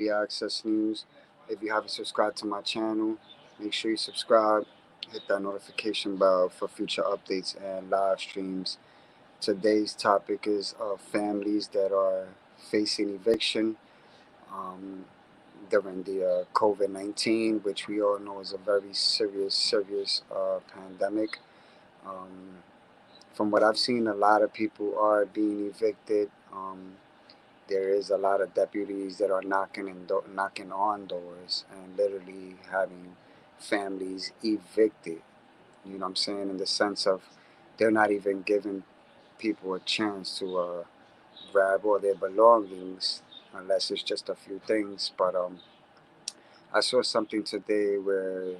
Free Access News. If you haven't subscribed to my channel, make sure you subscribe. Hit that notification bell for future updates and live streams. Today's topic is families that are facing eviction um, during the COVID-19, which we all know is a very serious pandemic. Um, from what I've seen, a lot of people are being evicted. There is a lot of deputies that are knocking on doors and literally having families evicted. You know what I'm saying? In the sense of they're not even giving people a chance to grab all their belongings unless it's just a few things. But I saw something today where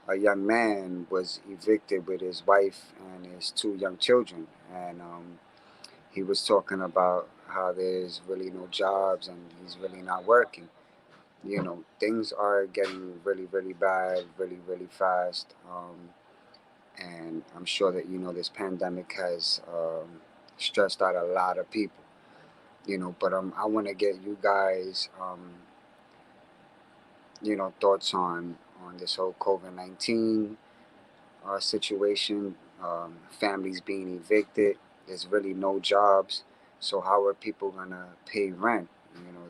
a young man was evicted with his wife and his two young children, and he was talking about how there's really no jobs and he's really not working. You know, things are getting really bad, really fast. And I'm sure that, this pandemic has stressed out a lot of people, but I want to get you guys, thoughts on this whole COVID-19 situation. Families being evicted. There's really no jobs. So how are people gonna pay rent?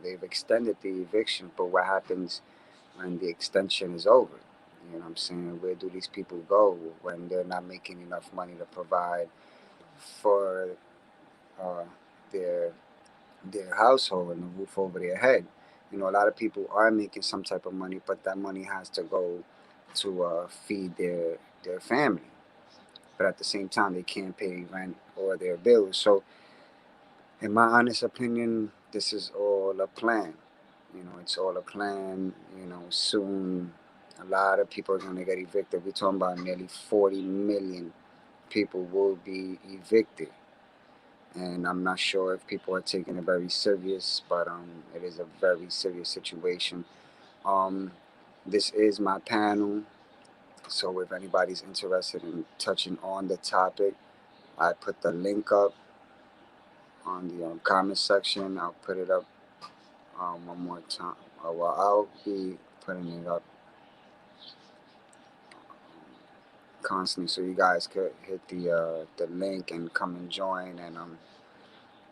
They've extended the eviction, but what happens when the extension is over? You know what I'm saying? Where do these people go when they're not making enough money to provide for uh, their their household and the roof over their head? A lot of people are making some type of money, but that money has to go to feed their family. But at the same time, they can't pay rent or their bills. So, in my honest opinion, this is all a plan. It's all a plan. Soon a lot of people are going to get evicted. We're talking about nearly 40 million people will be evicted. And I'm not sure if people are taking it very serious, but it is a very serious situation. Um, this is my panel, so if anybody's interested in touching on the topic, I put the link up on the comment section. I'll put it up one more time. Well, I'll be putting it up constantly, so you guys could hit the link and come and join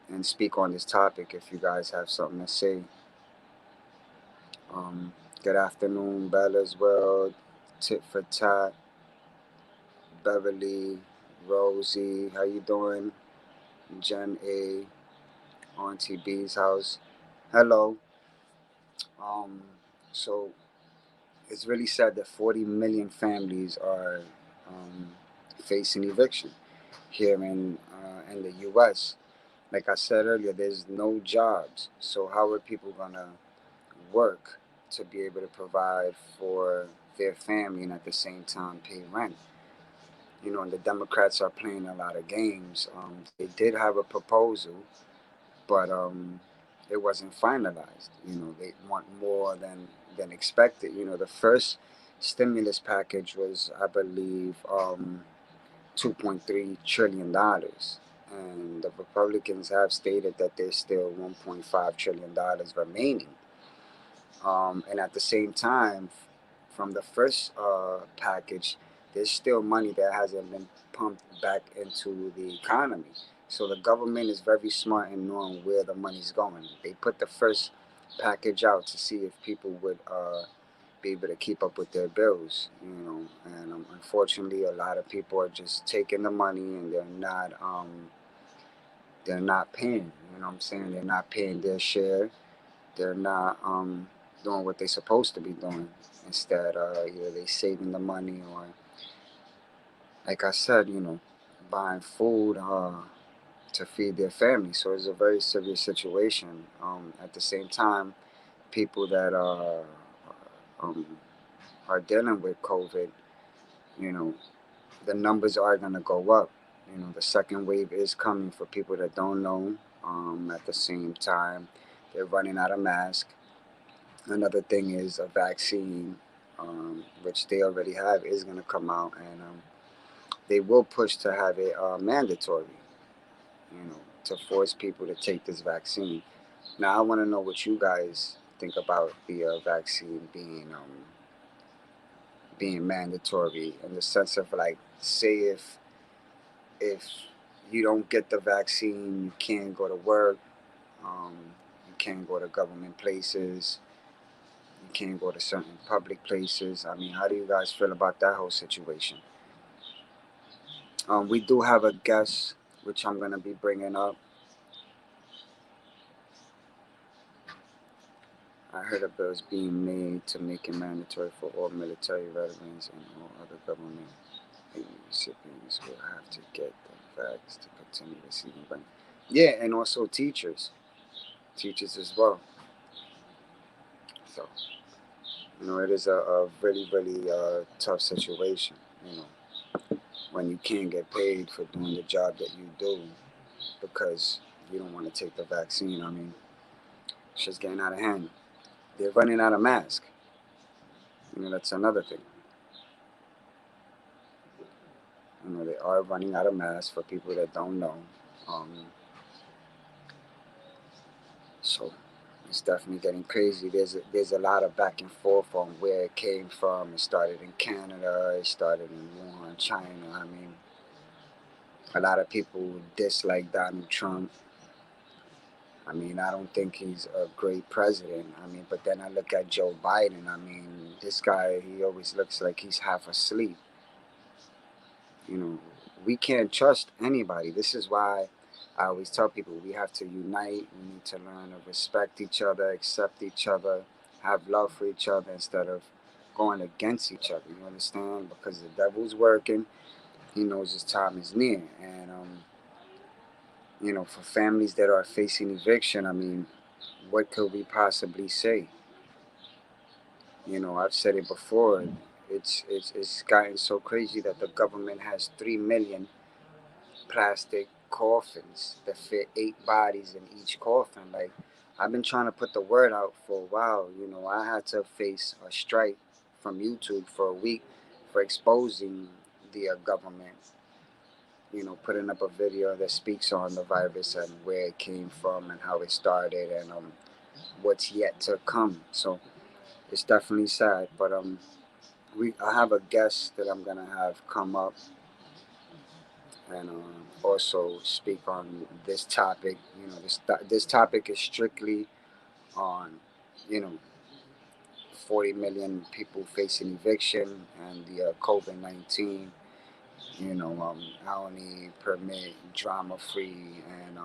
and speak on this topic if you guys have something to say. Good afternoon, Bella as well. Tit for tat, Beverly, Rosie, how you doing? Jen A, Auntie B's house. Hello. Um, so it's really sad that 40 million families are um, facing eviction here in the U.S. Like I said earlier, there's no jobs. So how are people gonna work to be able to provide for their family and at the same time pay rent? And the Democrats are playing a lot of games. They did have a proposal, but it wasn't finalized. They want more than expected. The first stimulus package was, I believe, $2.3 trillion, and the Republicans have stated that there's still $1.5 trillion remaining. And at the same time, from the first package, there's still money that hasn't been pumped back into the economy. So the government is very smart in knowing where the money's going. They put the first package out to see if people would be able to keep up with their bills, and unfortunately, a lot of people are just taking the money and they're not paying. You know what I'm saying? They're not paying their share. They're not doing what they're supposed to be doing. Instead, either they saving the money or, like I said, buying food to feed their family. So it's a very serious situation. At the same time, people that um, are dealing with COVID, you know, the numbers are going to go up. The second wave is coming for people that don't know. At the same time, they're running out of masks. Another thing is a vaccine, which they already have, is going to come out, and they will push to have it mandatory, to force people to take this vaccine. Now, I want to know what you guys think about the vaccine being mandatory in the sense of like, say if you don't get the vaccine, you can't go to work, um, you can't go to government places, you can't go to certain public places. I mean, how do you guys feel about that whole situation? We do have a guest, which I'm gonna be bringing up. I heard a bill is being made to make it mandatory for all military veterans and all other government recipients will have to get the vax to continue receiving benefits. Yeah, and also teachers as well. So, it is a really, really tough situation, you know, when you can't get paid for doing the job that you do because you don't want to take the vaccine. I mean, it's just getting out of hand. They're running out of masks. That's another thing. They are running out of masks for people that don't know. Um, so it's definitely getting crazy. There's a lot of back and forth on where it came from. It started in Canada. It started in Wuhan, China. I mean, a lot of people dislike Donald Trump. I mean, I don't think he's a great president. I mean, but then I look at Joe Biden. I mean, this guy, he always looks like he's half asleep. You know, we can't trust anybody. This is why I always tell people we have to unite. We need to learn to respect each other, accept each other, have love for each other instead of going against each other. You understand? Because the devil's working. He knows his time is near. And, for families that are facing eviction, I mean, what could we possibly say? I've said it before. It's gotten so crazy that the government has 3 million plastic coffins that fit 8 bodies in each coffin. Like, I've been trying to put the word out for a while. I had to face a strike from YouTube for a week for exposing the government. Putting up a video that speaks on the virus and where it came from and how it started and what's yet to come. So it's definitely sad. But I have a guest that I'm gonna have come up and also speak on this topic. This topic is strictly on you know 40 million people facing eviction and the COVID-19. I only permit drama free and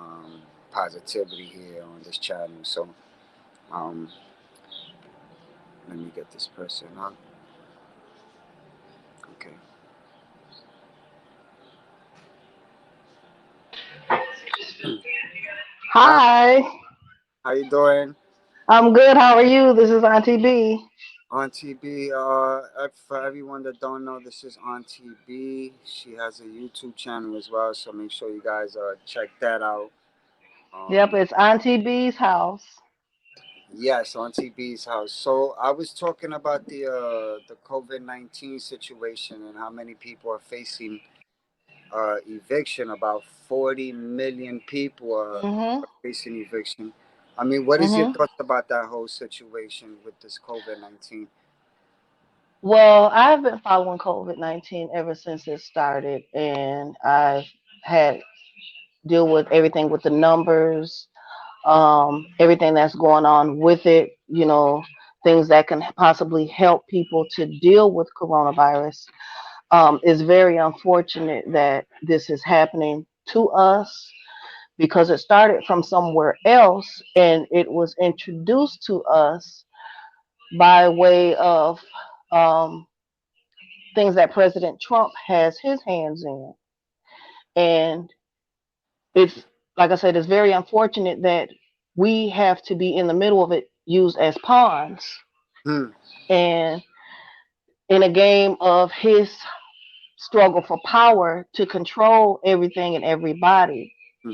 positivity here on this channel. So um, let me get this person up. Okay. Hi, Hi, how you doing? I'm good. How are you? This is Auntie B. Auntie B, for everyone that don't know, this is Auntie B. She has a YouTube channel as well, so make sure you guys check that out. Yep, Um, it's Auntie B's house. yes, Auntie B's house. So I was talking about the COVID-19 situation and how many people are facing eviction. About 40 million people Mhm. are facing eviction. I mean, what is your Mhm. thoughts about that whole situation with this COVID-19? Well, I've been following COVID-19 ever since it started, and I've had deal with everything with the numbers, everything that's going on with it. Things that can possibly help people to deal with coronavirus. It's very unfortunate that this is happening to us because it started from somewhere else and it was introduced to us by way of um, things that President Trump has his hands in. And it's, like I said, it's very unfortunate that we have to be in the middle of it used as pawns Hmm. and in a game of his struggle for power to control everything and everybody. Hmm.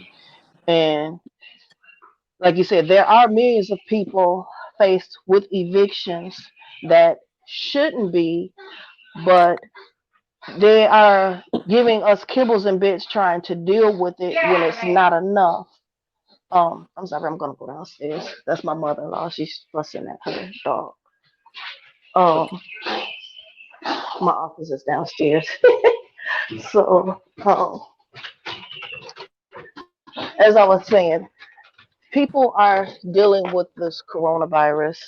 And like you said, there are millions of people faced with evictions that shouldn't be, but they are giving us kibbles and bits trying to deal with it when it's not enough. I'm sorry, I'm gonna go downstairs. That's my mother-in-law. She's fussing at her dog. Um, Okay. my office is downstairs. So, as I was saying, people are dealing with this coronavirus,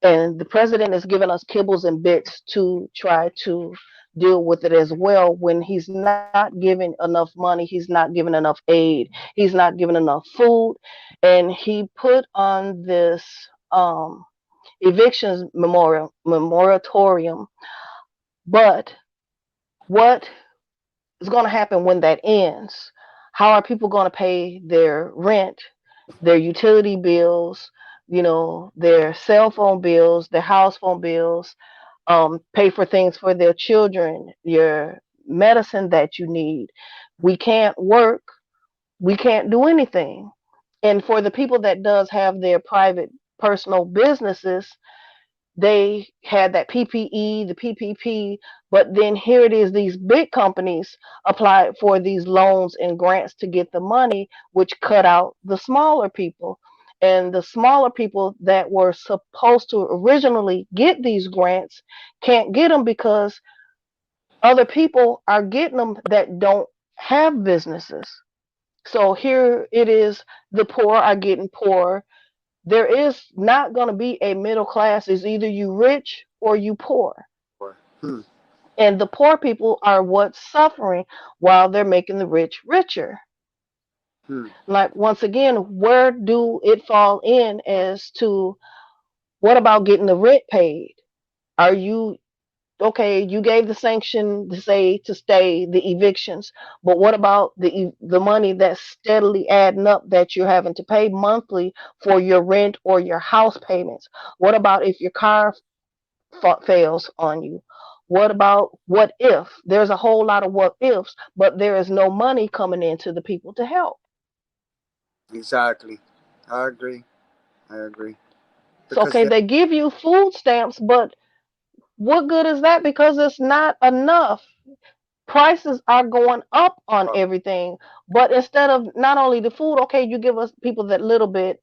and the president is giving us kibbles and bits to try to deal with it as well. When he's not giving enough money, he's not giving enough aid, he's not giving enough food, and he put on this um, evictions moratorium. But what is going to happen when that ends? How are people going to pay their rent, their utility bills, their cell phone bills, their house phone bills, pay for things for their children, your medicine that you need? We can't work, we can't do anything. And for the people that does have their private personal businesses, they had that PPE, the PPP, but then here it is, these big companies applied for these loans and grants to get the money, which cut out the smaller people. And the smaller people that were supposed to originally get these grants can't get them because other people are getting them that don't have businesses. So here it is, the poor are getting poorer. There is not going to be a middle class. It's either you rich or you poor. Or, hmm. And the poor people are what's suffering while they're making the rich richer. Hmm. Like, once again, where do it fall in as to what about getting the rent paid? Are you okay? You gave the sanction to say to stay the evictions, but what about the money that's steadily adding up that you're having to pay monthly for your rent or your house payments? What about if your car fails on you? What about what if? There's a whole lot of what ifs, but there is no money coming into the people to help. Exactly. I agree. I agree. So, Because okay, they they give you food stamps, but what good is that? Because it's not enough. Prices are going up on are everything. But instead of not only the food, okay, you give us people that little bit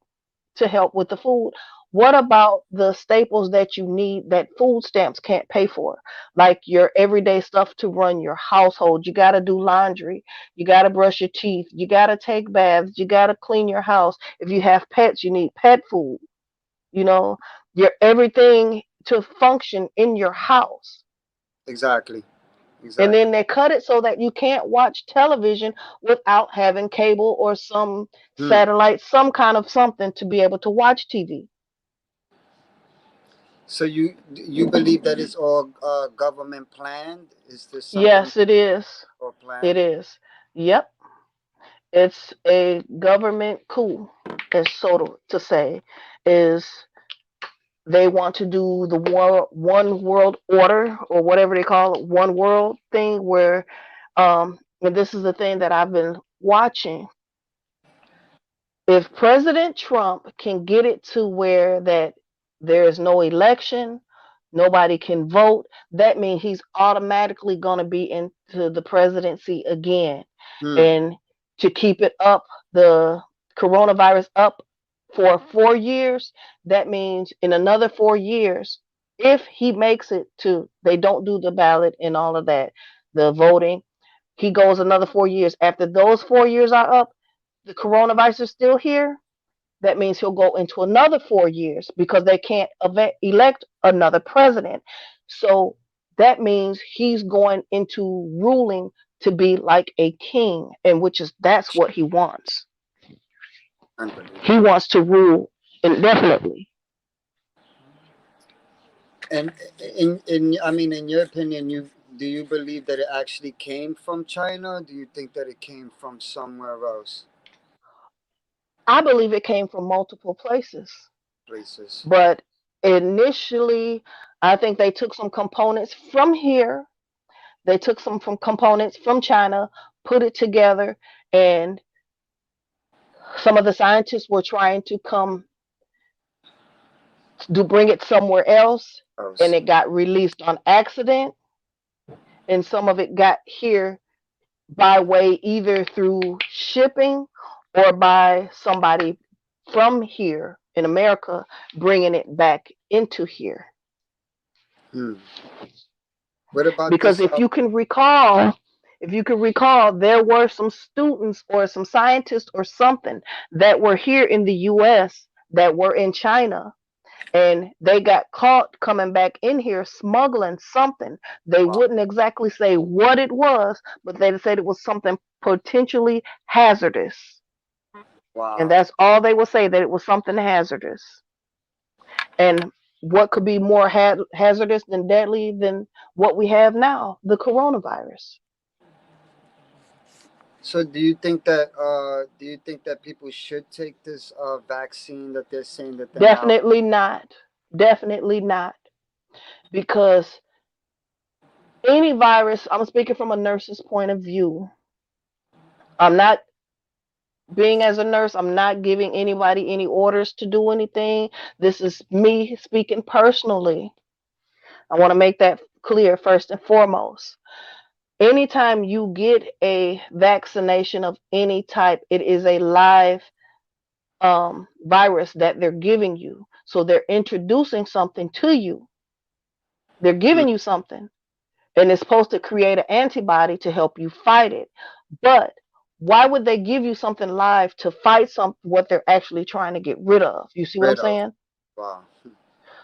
to help with the food. What about the staples that you need that food stamps can't pay for? Like your everyday stuff to run your household. You got to do laundry. You got to brush your teeth. You got to take baths. You got to clean your house. If you have pets, you need pet food. You know, your everything to function in your house. exactly. And Exactly. then they cut it so that you can't watch television without having cable or some Hmm. satellite, some kind of something to be able to watch TV. So you believe that it's all government planned? Is this something Yes, it is. all It planned? is. Yep. It's a government coup, as so to say, is they want to do the one world order or whatever they call it, one world thing where, and this is the thing that I've been watching. If President Trump can get it to where that there is no election, nobody can vote, that means he's automatically going to be into the presidency again. Hmm. And to keep it up, the coronavirus up for 4 years, that means in another 4 years, if he makes it to, they don't do the ballot and all of that, the voting, he goes another 4 years. After those 4 years are up, the coronavirus is still here, that means he'll go into another 4 years because they can't elect another president. So that means he's going into ruling to be like a king, and which is that's what he wants. He Unbelievable. wants to rule indefinitely. And I mean, in your opinion, do you believe that it actually came from China? Or do you think that it came from somewhere else, I believe it came from multiple places, places? but initially, I think they took some components from here. They took some from components from China, put it together, and some of the scientists were trying to come to bring it somewhere else, and Else. it got released on accident, and some of it got here by way either through shipping or by somebody from here in America bringing it back into here. Hmm. What about Because this? if you can recall, there were some students or some scientists or something that were here in the US that were in China, and they got caught coming back in here smuggling something. They Wow. wouldn't exactly say what it was, but they said it was something potentially hazardous. And Wow. that's all they would say, that it was something hazardous. And what could be more hazardous than deadly than what we have now, the coronavirus? So do you think that people should take this vaccine that they're saying that they're now? Definitely not. Definitely not. Because any virus, I'm speaking from a nurse's point of view. I'm not being as a nurse, I'm not giving anybody any orders to do anything. This is me speaking personally. I want to make that clear first and foremost. Anytime you get a vaccination of any type, it is a live virus that they're giving you. So they're introducing something to you. They're Hmm. giving you something, and it's supposed to create an antibody to help you fight it. But why would they give you something live to fight some what they're actually trying to get rid of? You see what I'm Rid of. saying? Wow.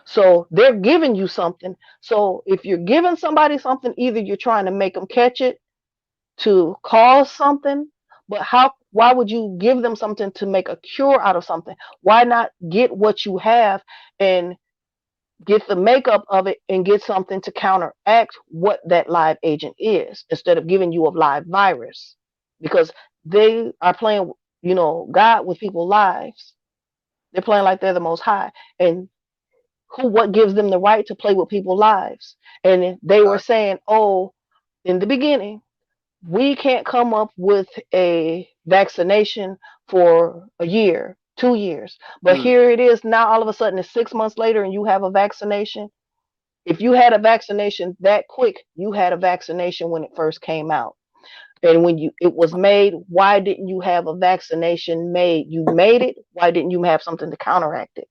So they're giving you something. So if you're giving somebody something, either you're trying to make them catch it to cause something, but how? Why would you give them something to make a cure out of something? Why not get what you have and get the makeup of it and get something to counteract what that live agent is instead of giving you a live virus? Because they are playing, God with people's lives. They're playing like they're the most high. And what gives them the right to play with people's lives? And they were Uh, saying, oh, in the beginning, we can't come up with a vaccination for a year, 2 years. But hmm. here it is now, all of a sudden, it's 6 months later, and you have a vaccination. If you had a vaccination that quick, you had a vaccination when it first came out. And when it was made, why didn't you have a vaccination made? You made it. Why didn't you have something to counteract it?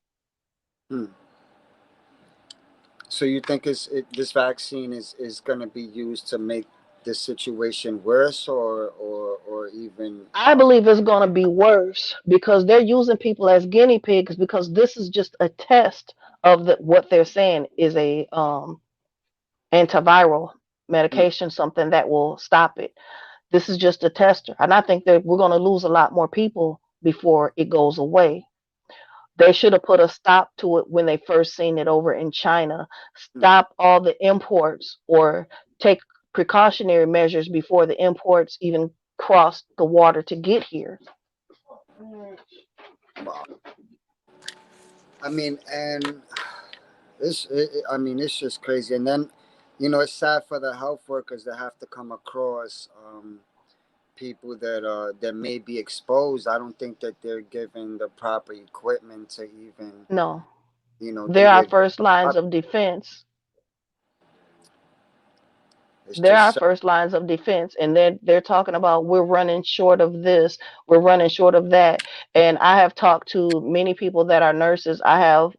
Hmm. So you think this vaccine is going to be used to make this situation worse, or even I believe it's going to be worse because they're using people as guinea pigs, because this is just a test of what they're saying is a antiviral hmm, medication, something that will stop it. This is just a tester, and I think that we're going to lose a lot more people before it goes away. They should have put a stop to it when they first seen it over in China. hmm. Stop all the imports, or take precautionary measures before the imports even cross the water to get here. Wow. I mean, and I mean, it's just crazy. And then, it's sad for the health workers that have to come across people that may be exposed. I don't think that they're given the proper equipment to even, No, do they're our their first lines job. of defense. It's They're just our so. first lines of defense, and they're talking about we're running short of this, we're running short of that. And I have talked to many people that are nurses. I have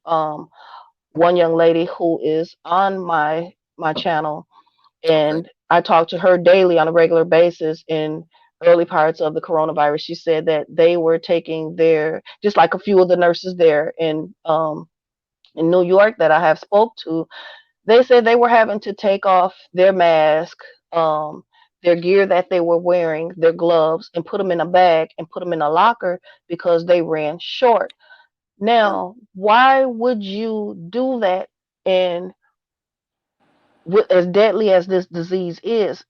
one young lady who is on my channel, Okay. and I talk to her daily on a regular basis. In early parts of the coronavirus, she said that they were taking their, just like a few of the nurses there in New York that I have spoke to. They said they were having to take off their mask, their gear that they were wearing, their gloves, and put them in a bag and put them in a locker because they ran short. Hmm. Now, why would you do that? And as deadly as this disease is,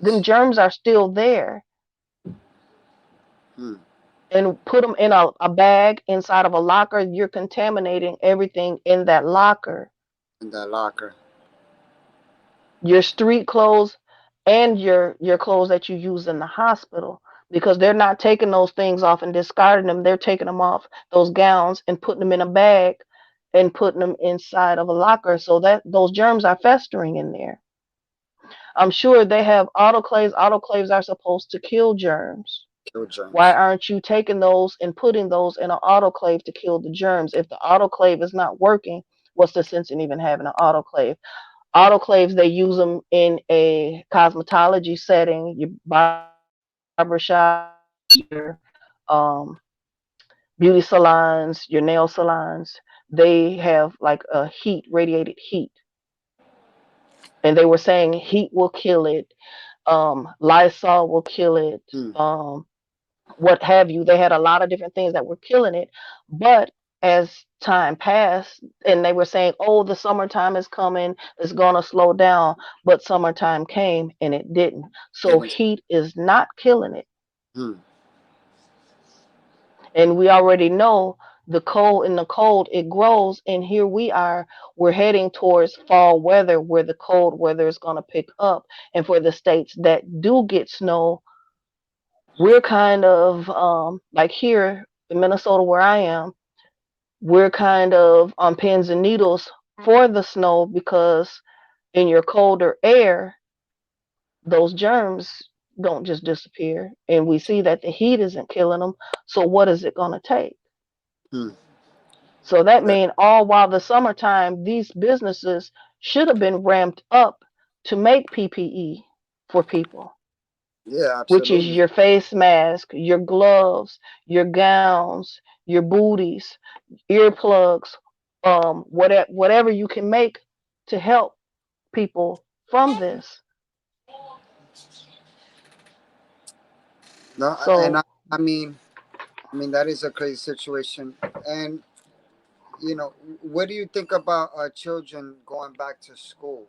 them Is. germs are still there. Hmm. And put them in a bag inside of a locker, you're contaminating everything in that locker. In that locker. Your street clothes and your clothes that you use in the hospital, because they're not taking those things off and discarding them. They're taking them off, those gowns, and putting them in a bag and putting them inside of a locker, so that those germs are festering in there. I'm sure they have autoclaves. Autoclaves are supposed to kill germs. Kill Why germs. aren't you taking those and putting those in an autoclave to kill the germs? If the autoclave is not working, what's the sense in even having an autoclave? Autoclaves, they use them in a cosmetology setting, your barbershops, your beauty salons, your nail salons. They have like a heat, radiated heat. And they were saying heat will kill it, Lysol will kill it, Hmm. what have you. They had a lot of different things that were killing it. But as time passed, and they were saying, oh, the summertime is coming, it's going to slow down. But summertime came and it didn't. So Didn't. heat is not killing it. Hmm. And we already know the cold, in the cold, it grows. And here we are, we're heading towards fall weather where the cold weather is going to pick up. And for the states that do get snow, we're kind of like here in Minnesota where I am, we're kind of on pins and needles for the snow because in your colder air, those germs don't just disappear. And we see that the heat isn't killing them. So what is it going to take? Hmm. So that Yeah, means all while the summertime, these businesses should have been ramped up to make PPE for people, yeah, which is absolutely. your face mask, your gloves, your gowns, your booties, earplugs, whatever you can make to help people from this. No, and So I mean that is a crazy situation. And what do you think about children going back to school?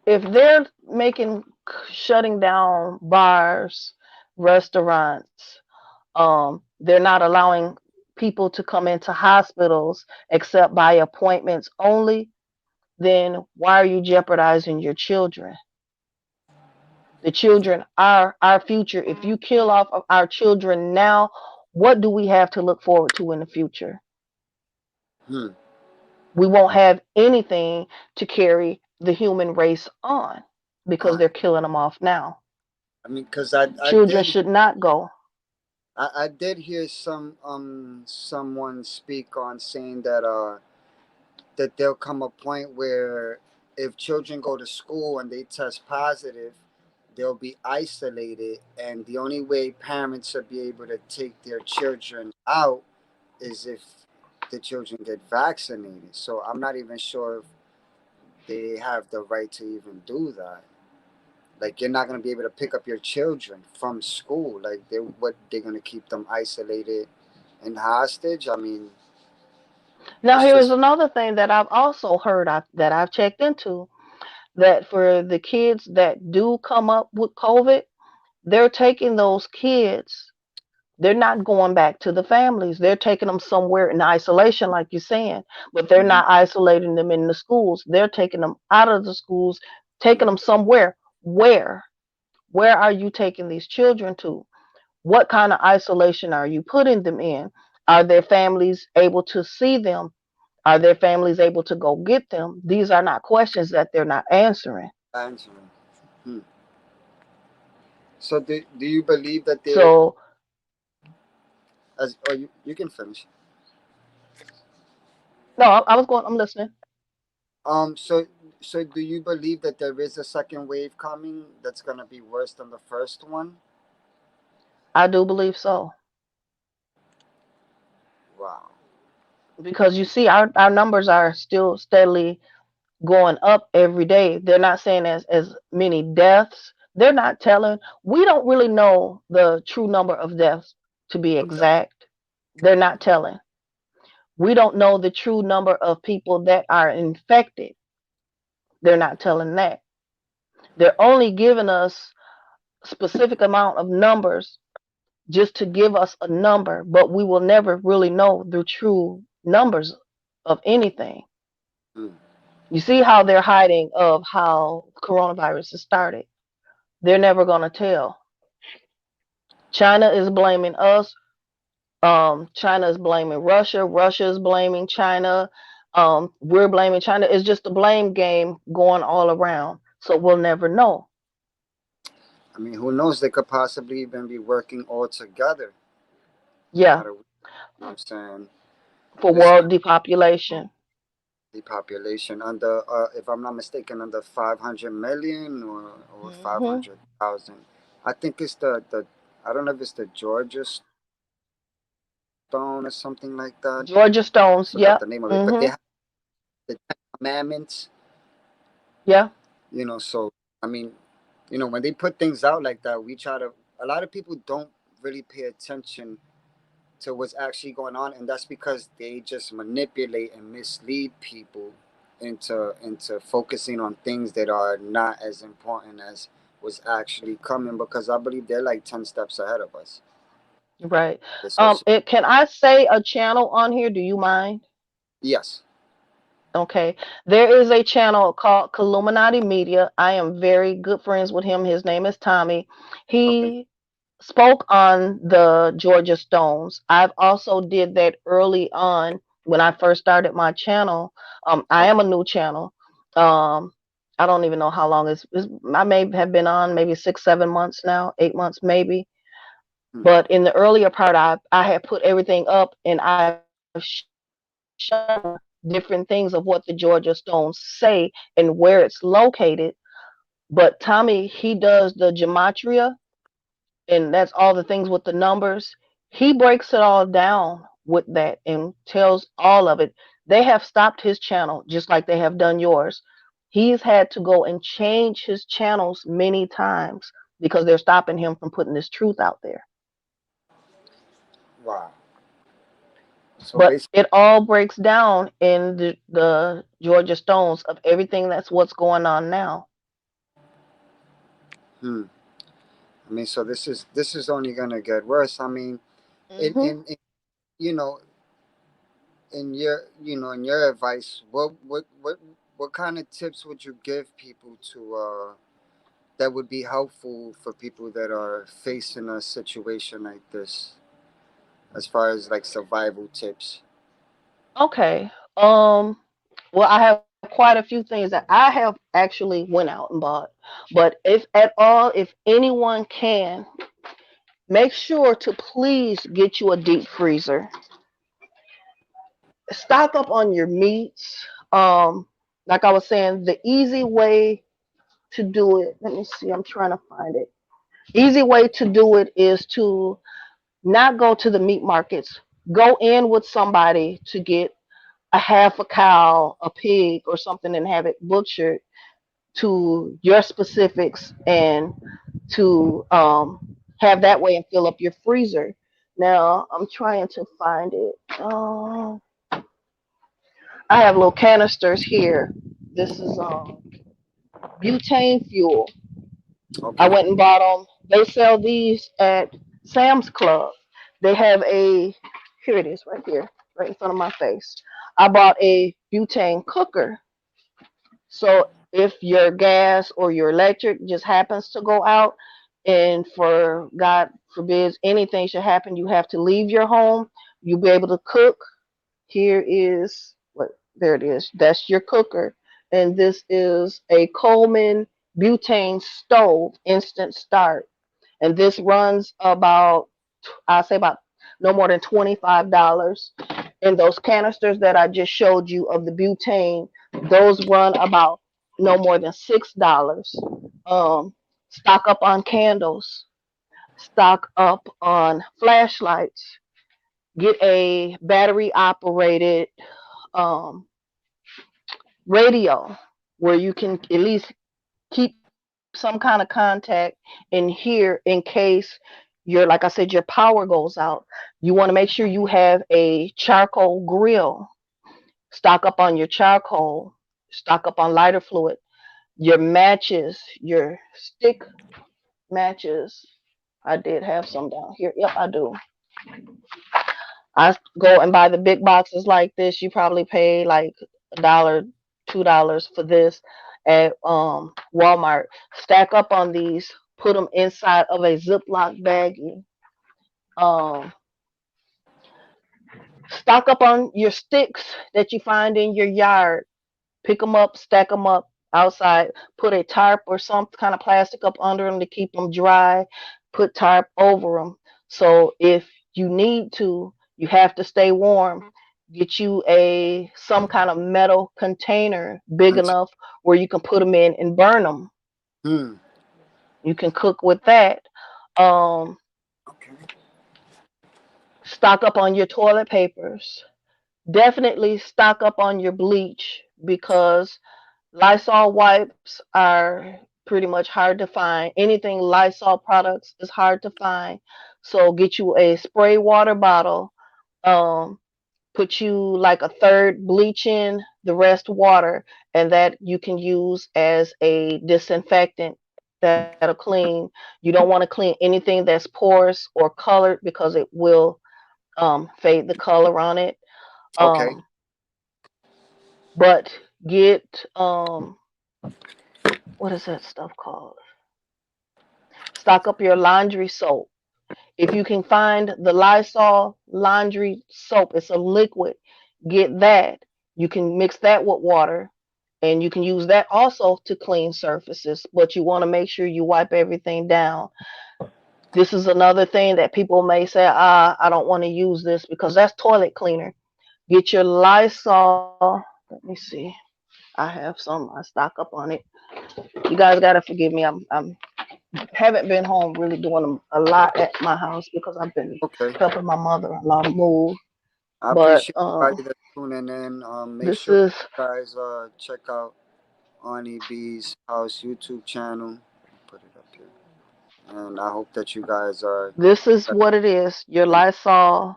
if they're making shutting down bars, restaurants, they're not allowing people to come into hospitals except by appointments only, then why are you jeopardizing your children? The children are our future. If you kill off of our children now, what do we have to look forward to in the future? Hmm. We won't have anything to carry the human race on because On. they're killing them off now. I mean, because I Children did should not go. I did hear someone speak on saying that that there'll come a point where if children go to school and they test positive, they'll be isolated, and the only way parents will be able to take their children out is if the children get vaccinated. So I'm not even sure if they have the right to even do that. Like you're not gonna be able to pick up your children from school. Like they're gonna keep them isolated and hostage. I mean, Now, it's here is just. another thing that I've also heard that I've checked into, that for the kids that do come up with COVID, they're taking those kids. They're not going back to the families. They're taking them somewhere in isolation, like you're saying, but they're Hmm. not isolating them in the schools. They're taking them out of the schools, taking them somewhere. Where? Where are you taking these children to? What kind of isolation are you putting them in? Are their families able to see them? Are their families able to go get them? These are not questions that they're not answering. Answering. Hmm. So do you believe that there So, as or you can finish. no, I was going, I'm listening. So do you believe that there is a second wave coming that's gonna be worse than the first one? I do believe so. Wow. Because you see, our numbers are still steadily going up every day. They're not saying as many deaths. They're not telling. We don't really know the true number of deaths to be Okay. exact. They're not telling. We don't know the true number of people that are infected. They're not telling that. They're only giving us specific amount of numbers just to give us a number, but we will never really know the true numbers of anything. Hmm. You see how they're hiding of how coronavirus has started. They're never going to tell. China is blaming us. China is blaming Russia. Russia is blaming China. We're blaming China. It's just a blame game going all around. So we'll never know. I mean, who knows? They could possibly even be working all together. Yeah, Out of, you know what I'm saying? for This world depopulation. depopulation under, if I'm not mistaken, under 500 million or Hmm. 500,000. I think it's the I don't know if it's the Georgia Stone or something like that. I forgot the name Georgia of it, but Stones. they have Yep. Hmm. the Ten Commandments. Yeah. So I mean, when they put things out like that, we try to. A lot of people don't really pay attention to what's actually going on, and that's because they just manipulate and mislead people into focusing on things that are not as important as was actually coming. Because I believe they're like 10 steps ahead of us. Right. This whole shit. Can I say a channel on here? Do you mind? Yes. Okay. There is a channel called Illuminati Media. I am very good friends with him. His name is Tommy. Okay. He spoke on the Georgia Stones. I've also did that early on when I first started my channel. I am Okay. a new channel. Um, I don't even know how long I may have been on maybe 6, 7 months now, 8 months maybe. Hmm. But in the earlier part, I had put everything up and I've shown different things of what the Georgia Stones say and where it's located. But Tommy, he does the gematria, and that's all the things with the numbers. He breaks it all down with that and tells all of it. They have stopped his channel just like they have done yours. He's had to go and change his channels many times because they're stopping him from putting this truth out there. Wow. So But basically, it all breaks down in the Georgia Stones of everything that's what's going on now. hmm. I mean, so this is only gonna get worse. I mean, Hmm. in you know, in your advice, what kind of tips would you give people to that would be helpful for people that are facing a situation like this, as far as like survival tips? Okay. Well, I have quite a few things that I have actually went out and bought. But if at all, if anyone can, make sure to please get you a deep freezer. Stock up on your meats. Like I was saying, the easy way to do it. Let me see. I'm trying to find it. Easy way to do it is to not go to the meat markets. Go in with somebody to get a half a cow, a pig, or something and have it butchered to your specifics and to have that way and fill up your freezer. Now I'm trying to find it. I have little canisters here. This is butane fuel. I Okay. went and bought them. They sell these at Sam's Club. They have a, here it is right here, right in front of my face. I bought a butane cooker. So if your gas or your electric just happens to go out, and for God forbids anything should happen, you have to leave your home, you'll be able to cook. Here is what, there it is. That's your cooker. And this is a Coleman butane stove instant start. And this runs about, I'll say about no more than $25. And those canisters that I just showed you of the butane, those run about no more than $6. Um, Stock up on candles, stock up on flashlights, get a battery operated um, radio where you can at least keep some kind of contact in here in case like I said, your power goes out. You want to make sure you have a charcoal grill. Stock up on your charcoal, stock up on lighter fluid, your matches, your stick matches. I did have some down here. Yep, I do. I go and buy the big boxes like this. You probably pay like $1, $2 for this at Walmart. Stack up on these, put them inside of a Ziploc baggie. Um, Stock up on your sticks that you find in your yard. Pick them up, stack them up. outside. Put a tarp or some kind of plastic up under them to keep them dry. Put tarp over them. So if you need to, you have to stay warm. Get you a some kind of metal container big Auntie. enough where you can put them in and burn them. Hmm. You can cook with that. Um, Okay. stock up on your toilet papers. Definitely stock up on your bleach because Lysol wipes are pretty much hard to find. Anything Lysol products is hard to find. So get you a spray water bottle. Um, put you like a third bleach in, the rest water, and that you can use as a disinfectant that'll clean. You don't want to clean anything that's porous or colored because it will fade the color on it. Okay. Um, but get what is that stuff called? Stock up your laundry soap. If you can find the Lysol laundry soap, it's a liquid. Get that. You can mix that with water and you can use that also to clean surfaces, but you want to make sure you wipe everything down. This is another thing that people may say, I don't want to use this because that's toilet cleaner. Get your Lysol. Let me see. I have some. I stock up on it. You guys gotta forgive me. I'm haven't been home really doing a lot at my house because I've been Okay. helping my mother-in-law move. I But appreciate everybody that's tuning in. Make this sure is you guys check out Auntie B's house YouTube channel. Put it up here. And I hope that you guys are. this is what it is. Your Lysol,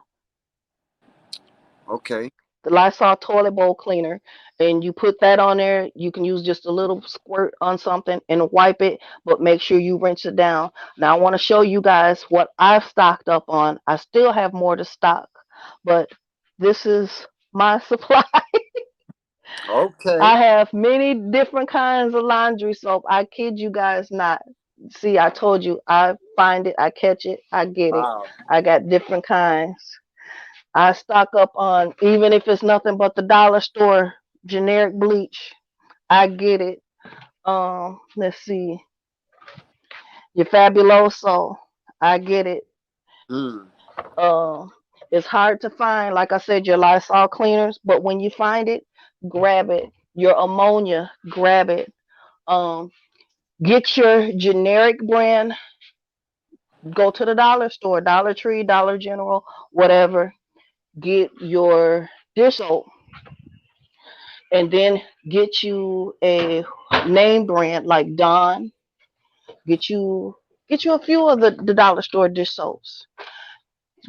Okay. the Lysol toilet bowl cleaner, and you put that on there. You can use just a little squirt on something and wipe it, but make sure you rinse it down. Now I want to show you guys what I've stocked up on. I still have more to stock, but this is my supply. Okay. I have many different kinds of laundry soap. I kid you guys not. See, I told you, I find it, I catch it, I get it. Wow. I got different kinds. I stock up on, even if it's nothing but the dollar store generic bleach, I get it. Let's see, your Fabuloso, I get it. Hmm. Um, it's hard to find, like I said, your Lysol cleaners, but when you find it, grab it. Your ammonia, grab it. Um, get your generic brand. Go to the dollar store, Dollar Tree, Dollar General, whatever. Get your dish soap, and then get you a name brand like Dawn. Get you a few of the dollar store dish soaps.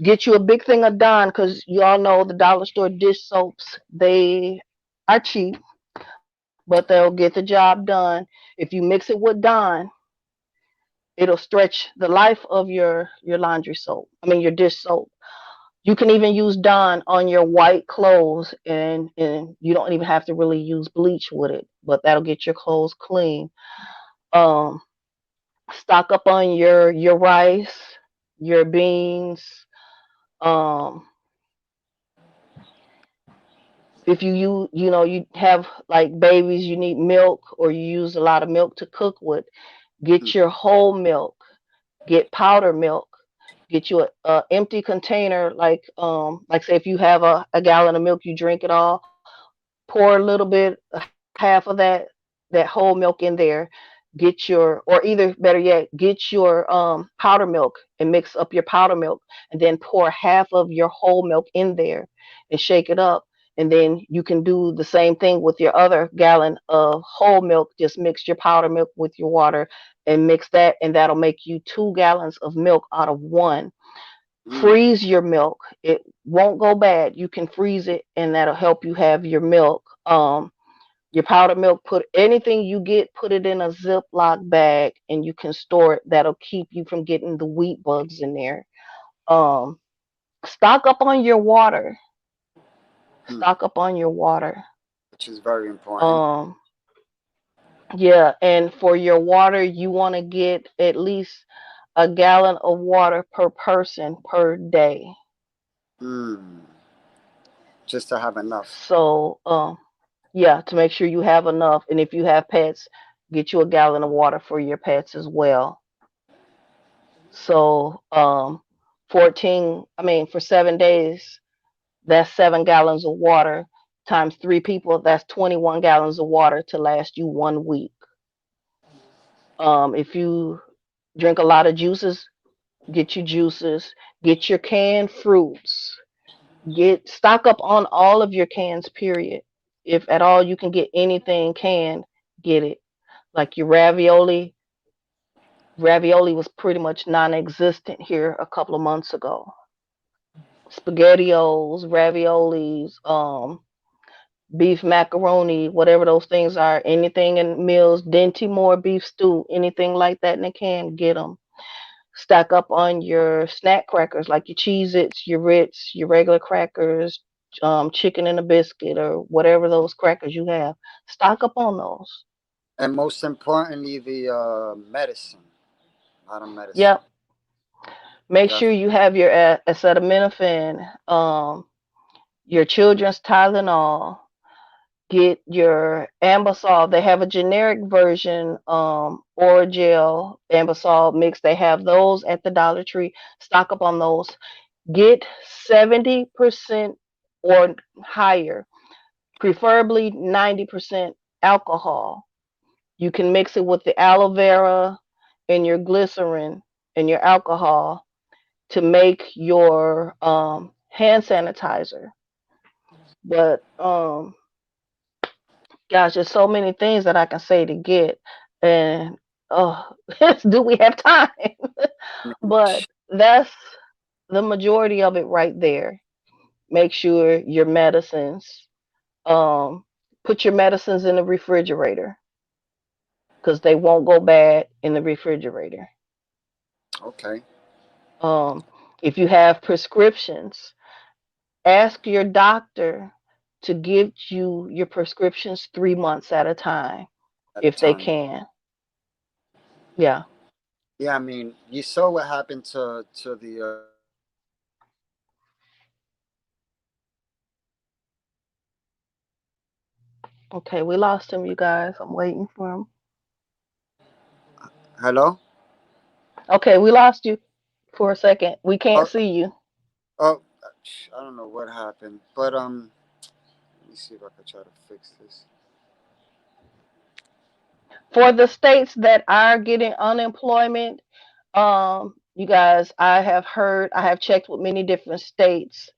Get you a big thing of Dawn because you all know the dollar store dish soaps. They are cheap, but they'll get the job done. If you mix it with Dawn, it'll stretch the life of your laundry soap. I mean your dish soap. You can even use Dawn on your white clothes, and you don't even have to really use bleach with it, but that'll get your clothes clean. Um, stock up on your rice, your beans. Um, if you have like babies, you need milk, or you use a lot of milk to cook with. Hmm. Get your whole milk. Get powder milk. Get you a empty container, like say if you have a gallon of milk, you drink it all. Pour a little bit, half of that whole milk in there. Get your, or either better yet, get your powder milk and mix up your powder milk, and then pour half of your whole milk in there and shake it up. And then you can do the same thing with your other gallon of whole milk. Just mix your powder milk with your water and mix that, and that'll make you 2 gallons of milk out of one. Hmm. Freeze your milk. It won't go bad. You can freeze it, and that'll help you have your milk. Your powdered milk, put anything you get, put it in a Ziploc bag, and you can store it. That'll keep you from getting the wheat bugs in there. Um, stock up on your water. Hmm. Stock up on your water. Which is very important. Um, yeah, and for your water, you want to get at least a gallon of water per person per day. Hmm. Just to have enough. So, Yeah, to make sure you have enough. And if you have pets, get you a gallon of water for your pets as well. So, for 7 days, that's 7 gallons of water times 3 people. That's 21 gallons of water to last you 1 week. If you drink a lot of juices, get your juices, get your canned fruits, get stock up on all of your cans, period. If at all you can get anything canned, get it. Like your ravioli was pretty much non-existent here a couple of months ago. Spaghettios, raviolis, beef macaroni, whatever those things are, anything in meals, Dinty Moore beef stew, anything like that in a can, get them. Stack up on your snack crackers like your Cheez Its, your Ritz, your regular crackers, chicken and a biscuit, or whatever those crackers you have. Stock up on those. And most importantly, the medicine. A lot of medicine. Yep. Make sure Definitely. you have your acetaminophen, your children's Tylenol, get your Ambisol. They have a generic version, Oragel, Ambisol mix. They have those at the Dollar Tree. Stock up on those. Get 70% or higher, preferably 90% alcohol. You can mix it with the aloe vera and your glycerin and your alcohol to make your hand sanitizer. But gosh, there's so many things that I can say to get, and oh, do we have time? I mean, But that's the majority of it right there. Make sure your medicines, um, put your medicines in the refrigerator because they won't go bad in the refrigerator. okay. Um, if you have prescriptions, ask your doctor to give you your prescriptions 3 months at a time At a if they time. can. Yeah. Yeah, I mean, you saw what happened to the Okay, we lost him, you guys. I'm waiting for him. hello. Okay, we lost you for a second. We can't Oh, see you. oh, I don't know what happened, but let me see if I can try to fix this. For the states that are getting unemployment, you guys, I have checked with many different states.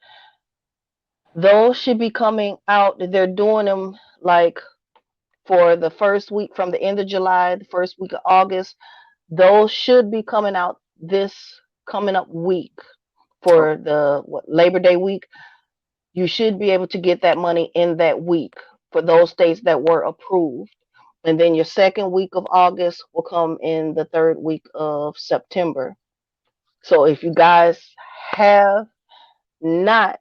Those should be coming out. They're doing them like for the first week from the end of July, the first week of August. Those should be coming out this coming up week Oh, for the Labor Day week. You should be able to get that money in that week for those states that were approved. And then your second week of August will come in the third week of September. So if you guys have not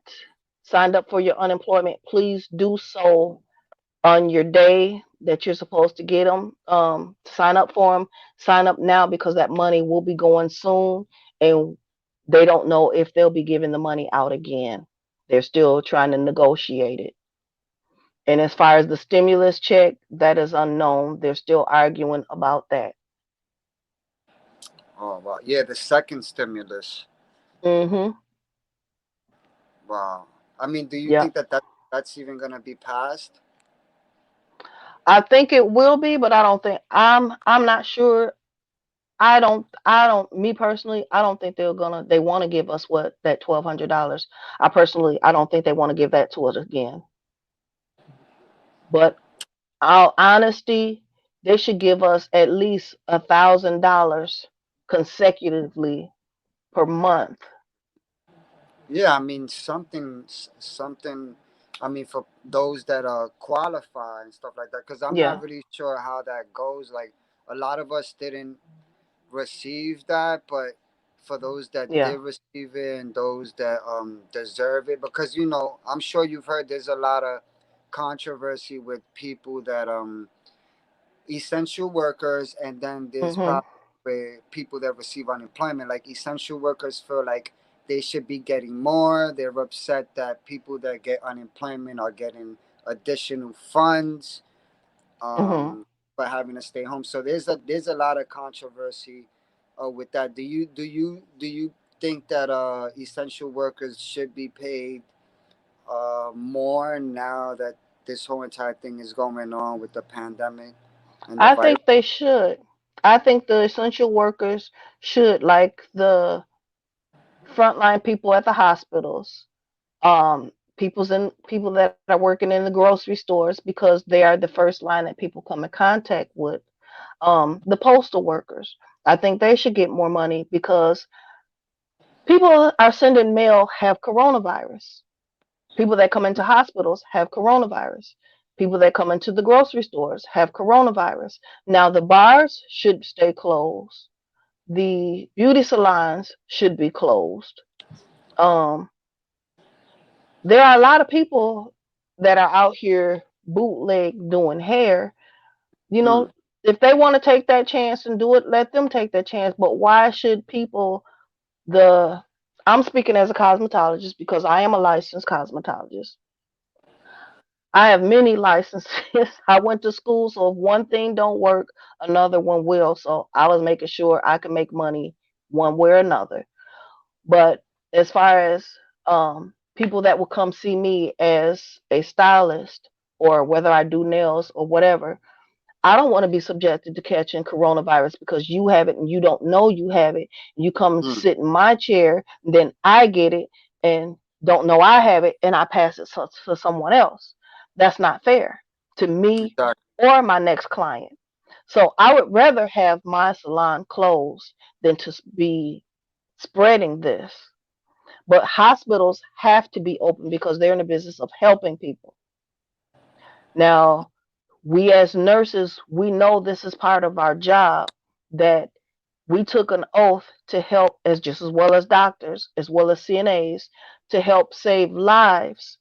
signed up for your unemployment, please do so on your day that you're supposed to get them. Sign up for them. Sign up now because that money will be going soon, and they don't know if they'll be giving the money out again. They're still trying to negotiate it. And as far as the stimulus check, that is unknown. They're still arguing about that. oh, wow. Yeah, the second stimulus. Hmm. Wow. I mean, do you Yeah. think that's even gonna be passed? I think it will be, but I don't think I'm not sure. Me personally, I don't think they want to give us what that $1,200. I don't think they want to give that to us again. But our honesty, they should give us at least $1,000 consecutively per month. Yeah, I mean something. I mean for those that qualify and stuff like that, because I'm not Yeah, really sure how that goes. Like a lot of us didn't receive that, but for those that yeah. did receive it and those that deserve it, because I'm sure you've heard there's a lot of controversy with people that essential workers, and then there's Mhm. probably people that receive unemployment. Like essential workers feel like they should be getting more. They're upset that people that get unemployment are getting additional funds Hmm. for having to stay home. So there's a lot of controversy with that. Do you think that essential workers should be paid more now that this whole entire thing is going on with the pandemic and the I virus? think they should. I think the essential workers should, like the frontline people at the hospitals, people that are working in the grocery stores because they are the first line that people come in contact with. The postal workers. I think they should get more money because people are sending mail have coronavirus. People that come into hospitals have coronavirus. People that come into the grocery stores have coronavirus. Now the bars should stay closed. The beauty salons should be closed. Um, there are a lot of people that are out here bootleg doing hair. You Hmm. know, if they want to take that chance and do it, let them take that chance. But why should people the I'm speaking as a cosmetologist because I am a licensed cosmetologist. I have many licenses. I went to school, so if one thing don't work, another one will. So I was making sure I could make money one way or another. But as far as people that will come see me as a stylist or whether I do nails or whatever, I don't want to be subjected to catching coronavirus because you have it and you don't know you have it. You come and Hmm. sit in my chair, then I get it and don't know I have it and I pass it to someone else. That's not fair to me Exactly. or my next client. So I would rather have my salon closed than to be spreading this. But hospitals have to be open because they're in the business of helping people. Now, we as nurses, we know this is part of our job, that we took an oath to help as just as well as doctors, as well as CNAs, to help save lives.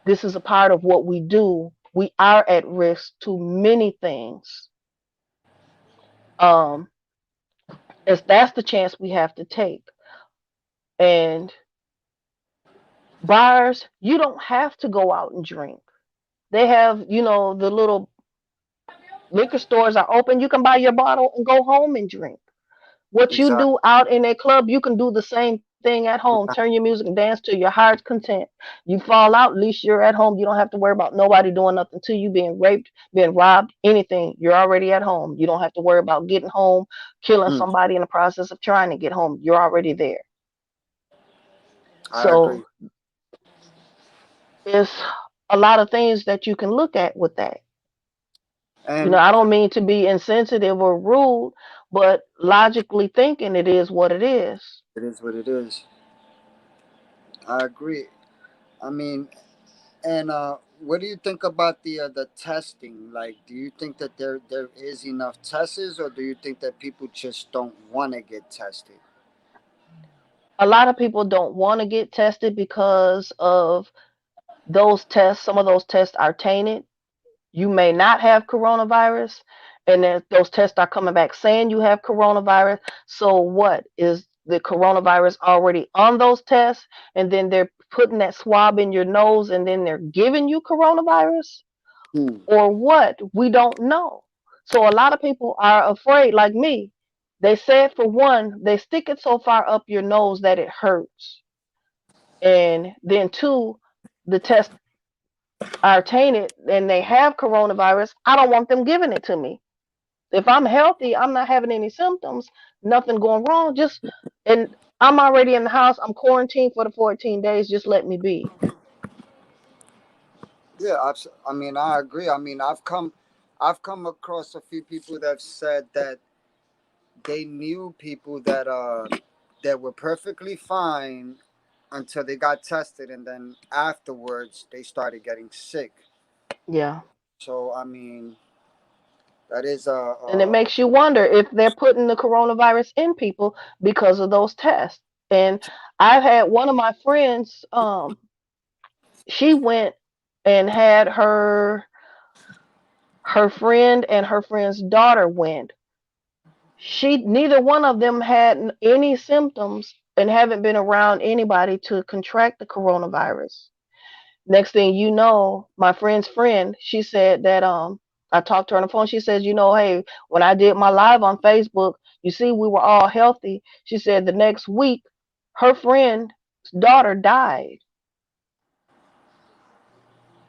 This is a part of what we do. We are at risk to many things. Um, as that's the chance we have to take. And bars, you don't have to go out and drink. They have, the little liquor stores are open. You can buy your bottle and go home and drink. What you Exactly. do out in a club, you can do the same thing at home. Turn your music and dance to your heart's content. You fall out, at least you're at home. You don't have to worry about nobody doing nothing to you, being raped, being robbed, anything. You're already at home. You don't have to worry about getting home, killing Hmm. somebody in the process of trying to get home. You're already there. I agree. So it's a lot of things that you can look at with that. And I don't mean to be insensitive or rude, but logically thinking, it is what it is. it is what it is. I agree. I mean, and what do you think about the testing? Like, do you think that there is enough tests, or do you think that people just don't want to get tested? A lot of people don't want to get tested because of those tests. Some of those tests are tainted. You may not have coronavirus, and then those tests are coming back saying you have coronavirus. So, what is the coronavirus already on those tests? And then they're putting that swab in your nose and then they're giving you coronavirus? Hmm. Or what? We don't know. So a lot of people are afraid, like me. They said, for one, they stick it so far up your nose that it hurts. And then two, the tests are tainted and they have coronavirus. I don't want them giving it to me. If I'm healthy, I'm not having any symptoms, nothing going wrong. And I'm already in the house. I'm quarantined for the 14 days. Just let me be. Yeah, I mean, I agree. I mean, I've come across a few people that have said that they knew people that were perfectly fine until they got tested, and then afterwards they started getting sick. Yeah. So I mean, that is And it makes you wonder if they're putting the coronavirus in people because of those tests. And I've had one of my friends, she went and had her friend and her friend's daughter went. She Neither one of them had any symptoms and haven't been around anybody to contract the coronavirus. Next thing you know, my friend's friend, she said that I talked to her on the phone. She says, you know, hey, when I did my live on Facebook, you see we were all healthy. She said the next week her friend's daughter died.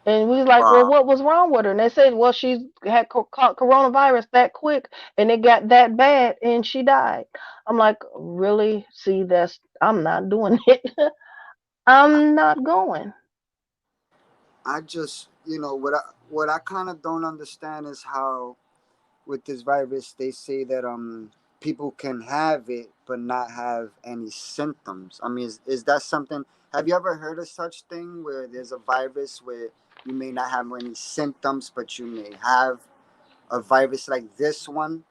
And we was like, well, Wow. what was wrong with her? And they said, well, she had caught coronavirus that quick and it got that bad and she died. I'm like, really? See, I'm not doing it. I'm not going. I just, what I kind of don't understand is how with this virus they say that people can have it but not have any symptoms. I mean, is that something? Have you ever heard of such thing where there's a virus where you may not have any symptoms but you may have a virus like this one?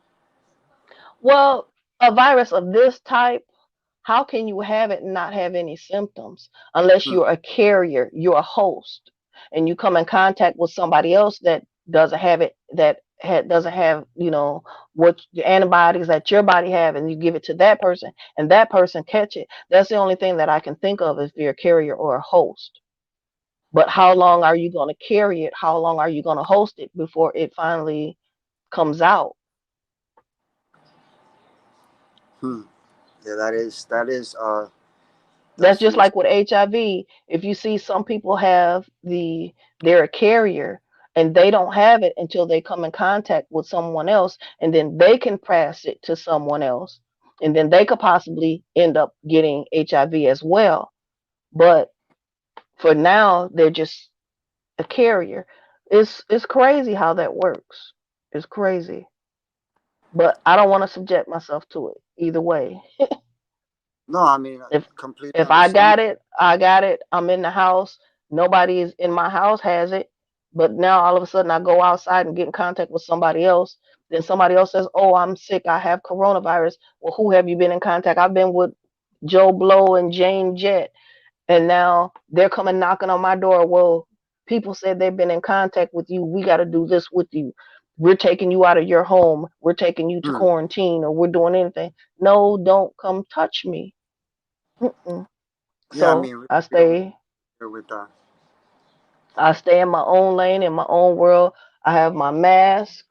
Well, a virus of this type, how can you have it and not have any symptoms unless Hmm. you're a carrier, you're a host, and you come in contact with somebody else that doesn't have it, doesn't have, what the antibodies that your body have, and you give it to that person, and that person catch it. That's the only thing that I can think of if you're a carrier or a host. But how long are you going to carry it? How long are you going to host it before it finally comes out? Hmm. Yeah, that is That's just definitely. like with HIV. If you see some people they're a carrier and they don't have it until they come in contact with someone else, and then they can pass it to someone else, and then they could possibly end up getting HIV as well. But for now, they're just a carrier. It's crazy how that works. It's crazy, but I don't want to subject myself to it either way. No, I mean, If completely if I understand. got it, I got it. I'm in the house. Nobody is in my house has it. But now all of a sudden I go outside and get in contact with somebody else. Then somebody else says, "Oh, I'm sick. I have coronavirus." Well, who have you been in contact? I've been with Joe Blow and Jane Jett, and now they're coming knocking on my door. Well, people said they've been in contact with you. We got to do this with you. We're taking you out of your home. We're taking you to Hmm. quarantine, or we're doing anything. No, don't come touch me. Mm-mm. Yeah, I So mean, I we don't stay deal with that. I stay in my own lane, in my own world. I have my mask.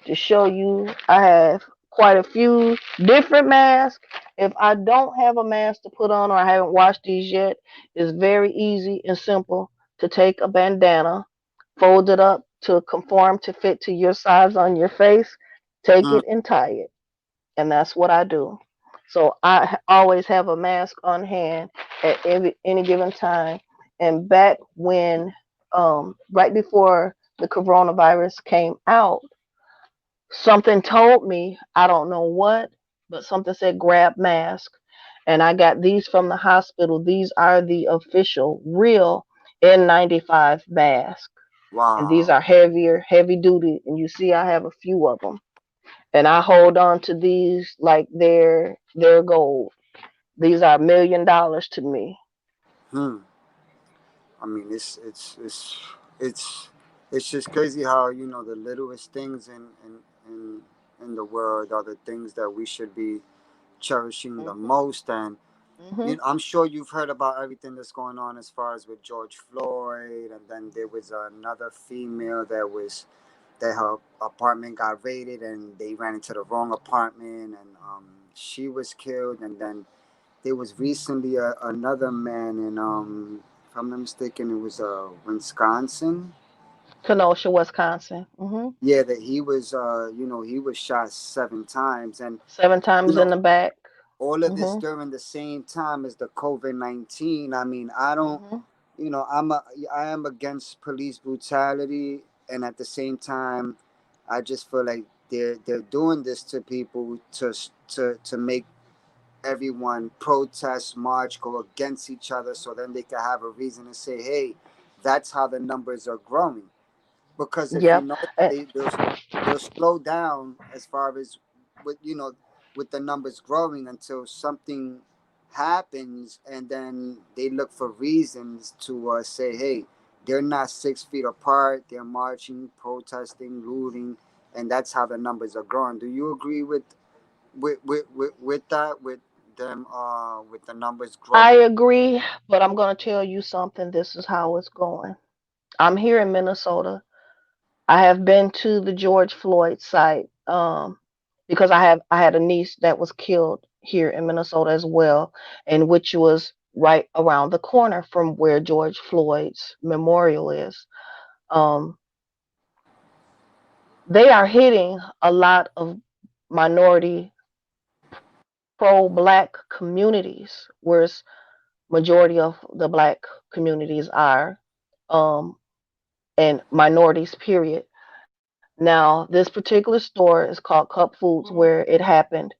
To show you, I have quite a few different masks. If I don't have a mask to put on or I haven't washed these yet, it's very easy and simple to take a bandana, fold it up to conform to fit to your size on your face, take Hmm. it and tie it. And that's what I do. So I always have a mask on hand at any given time. And back when, right before the coronavirus came out, something told me, I don't know what, but something said grab mask. And I got these from the hospital. These are the official, real N95 masks. And these Wow. are heavy duty. And you see, I have a few of them, and I hold on to these like they're gold. These are $1 million to me. Hmm. I mean, it's it's just crazy how the littlest things in the world are the things that we should be cherishing the Mhm. most. And Mhm. I'm sure you've heard about everything that's going on as far as with George Floyd, and then there was another female that her apartment got raided and they ran into the wrong apartment, and she was killed. And then there was recently another man in if I'm not mistaken, it was Wisconsin. Kenosha, Wisconsin. Mhm. Yeah, that he was he was shot 7 times. And 7 times in know the back. all of this Mhm. during the same time as the COVID-19. I mean, I don't, Mhm. I am against police brutality, and at the same time, I just feel like they're doing this to people to make everyone protest, march, go against each other, so then they can have a reason to say, hey, that's how the numbers are growing. Because if you Yep. know, Uh, they'll slow down as far as with with the numbers growing until something happens, and then they look for reasons to say, hey, they're not 6 feet apart, they're marching, protesting, looting, and that's how the numbers are growing. Do you agree with that? With them with the numbers I growing. agree, but I'm going to tell you something. This is how it's going. I'm here in Minnesota. I have been to the George Floyd site because I had a niece that was killed here in Minnesota as well, and which was right around the corner from where George Floyd's memorial is. Um, they are hitting a lot of minority pro-black communities, whereas majority of the black communities are, um, and minorities. Period. Now, this particular store is called Cup Foods, where it happened.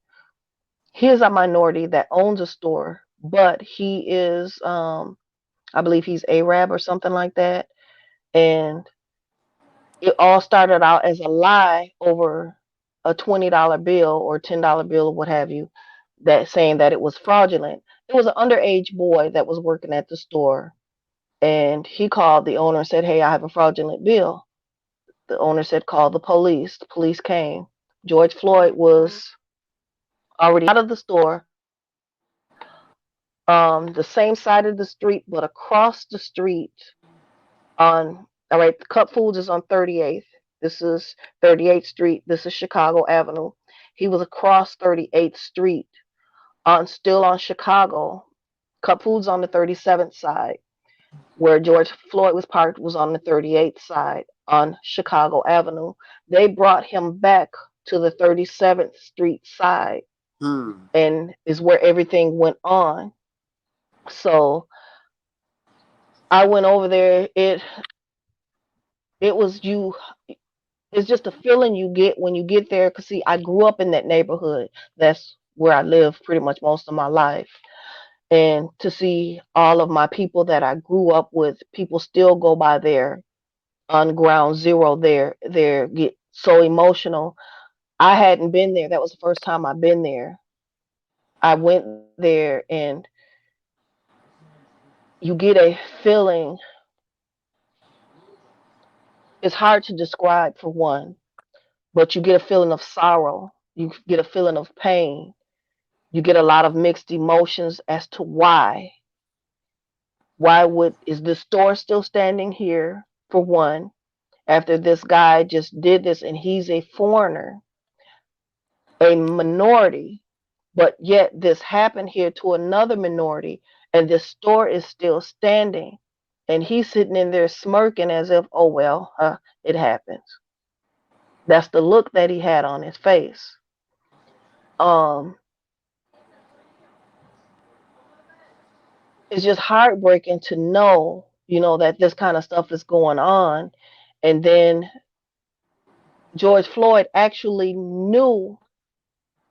He is a minority that owns a store, but he is, I believe he's Arab or something like that. And it all started out as a lie over a $20 bill or $10 bill or what have you, that saying that it was fraudulent. It was an underage boy that was working at the store, and he called the owner and said, "Hey, I have a fraudulent bill." The owner said, "Call the police." The police came. George Floyd was already out of the store, the same side of the street, but across the street on, all right, Cup Foods is on 38th. This is 38th Street. This is Chicago Avenue. He was across 38th Street on, still on Chicago. Cup Foods on the 37th side. Where George Floyd was parked was on the 38th side on Chicago Avenue. They brought him back to the 37th Street side, Hmm. and is where everything went on. So I went over there. It was you. It's just a feeling you get when you get there. Cause see, I grew up in that neighborhood. That's where I live pretty much most of my life. And to see all of my people that I grew up with, people still go by there on ground zero there. They get so emotional. I hadn't been there. That was the first time I've been there. I went there and you get a feeling. It's hard to describe for one, but you get a feeling of sorrow. You get a feeling of pain. You get a lot of mixed emotions as to why. Why would is the store still standing here for one after this guy just did this and he's a foreigner, a minority, but yet this happened here to another minority, and this store is still standing, and he's sitting in there smirking as if, oh well, it happens. That's the look that he had on his face. Um, it's just heartbreaking to know, that this kind of stuff is going on, and then George Floyd actually knew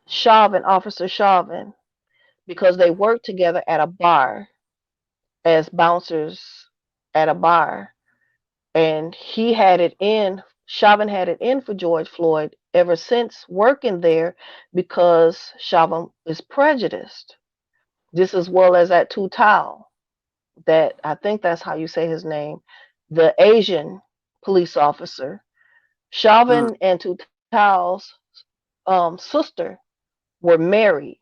Chauvin, Officer Chauvin, because they worked together at a bar as bouncers at a bar, and he had it in. Chauvin had it in for George Floyd ever since working there because Chauvin is prejudiced, just as well as that Tutal, that I think that's how you say his name, the Asian police officer. Hmm. Chauvin and Tutal's sister were married,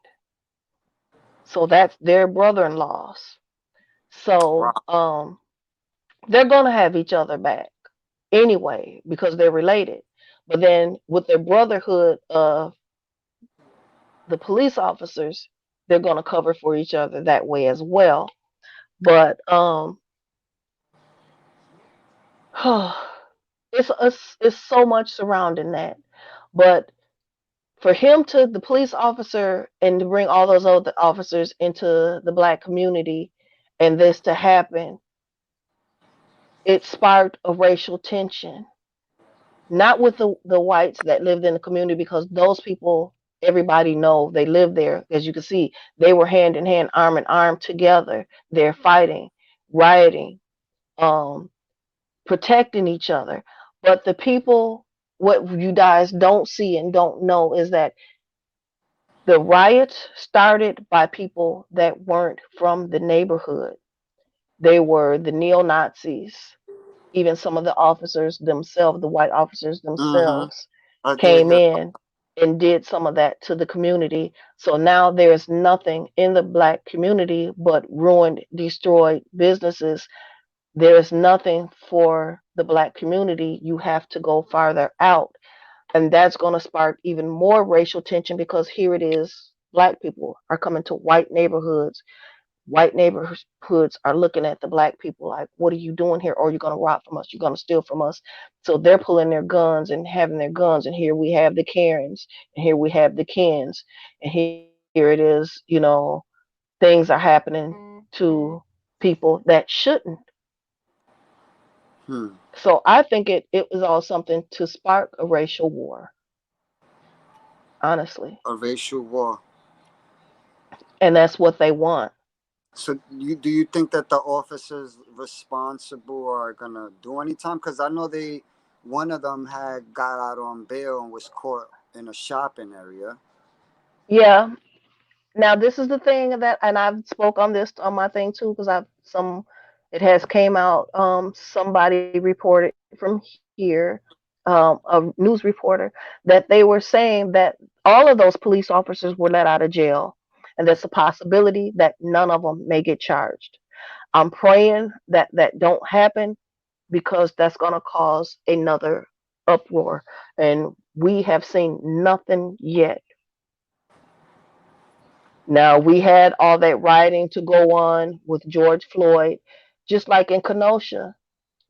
so that's their brother-in-laws. So Wow. they're gonna have each other back anyway because they're related. But then with their brotherhood of the police officers, they're gonna cover for each other that way as well. But it's so much surrounding that. But for him to the police officer and to bring all those other officers into the black community and this to happen, it sparked a racial tension, not with the whites that lived in the community, because those people, everybody know they live there. As you can see, they were hand in hand, arm in arm together. They're fighting, rioting, um, protecting each other. But the people, what you guys don't see and don't know is that the riots started by people that weren't from the neighborhood. They were the neo Nazis. Even some of the officers themselves, the white officers Mm-hmm. themselves, I did came hear. in and did some of that to the community. So now there's nothing in the black community but ruined, destroyed businesses. There is nothing for the black community. You have to go farther out. And that's going to spark even more racial tension because here it is, black people are coming to white neighborhoods. White neighborhoods are looking at the black people like, what are you doing here? Or you're going to rob from us, you're going to steal from us. So they're pulling their guns and having their guns. And here we have the Karens, and here we have the Kens, and here it is, things are happening to people that shouldn't. Hmm. So I think it was all something to spark a racial war, honestly. A racial war. And that's what they want. So do you think that the officers responsible are gonna do any time? Because I know one of them had got out on bail and was caught in a shopping area. Yeah. Now this is the thing that, and I've spoke on this on my thing too, because I've some, it has came out. Somebody reported from here, a news reporter, that they were saying that all of those police officers were let out of jail, and there's a possibility that none of them may get charged. I'm praying that that don't happen because that's going to cause another uproar, and we have seen nothing yet. Now, we had all that rioting to go on with George Floyd, just like in Kenosha.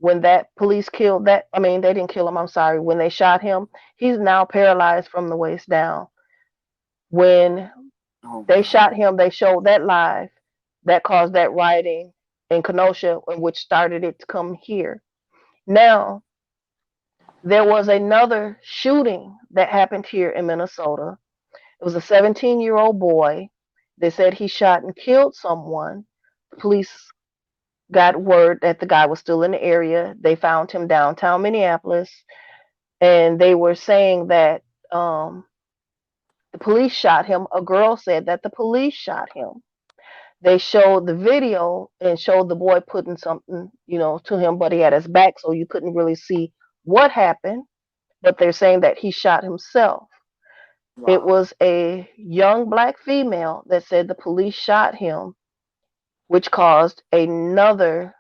When that police killed that, I mean, they didn't kill him, I'm sorry. When they shot him, he's now paralyzed from the waist down. When Oh they my. shot him, they showed that live. That caused that rioting in Kenosha, which started it to come here. Now, there was another shooting that happened here in Minnesota. It was a 17-year-old boy. They said he shot and killed someone. Police got word that the guy was still in the area. They found him downtown Minneapolis, and they were saying that the police shot him. A girl said that the police shot him. They showed the video and showed the boy putting something, to him, but he had his back, so you couldn't really see what happened. But they're saying that he shot himself. It Wow. was a young black female that said the police shot him, which caused another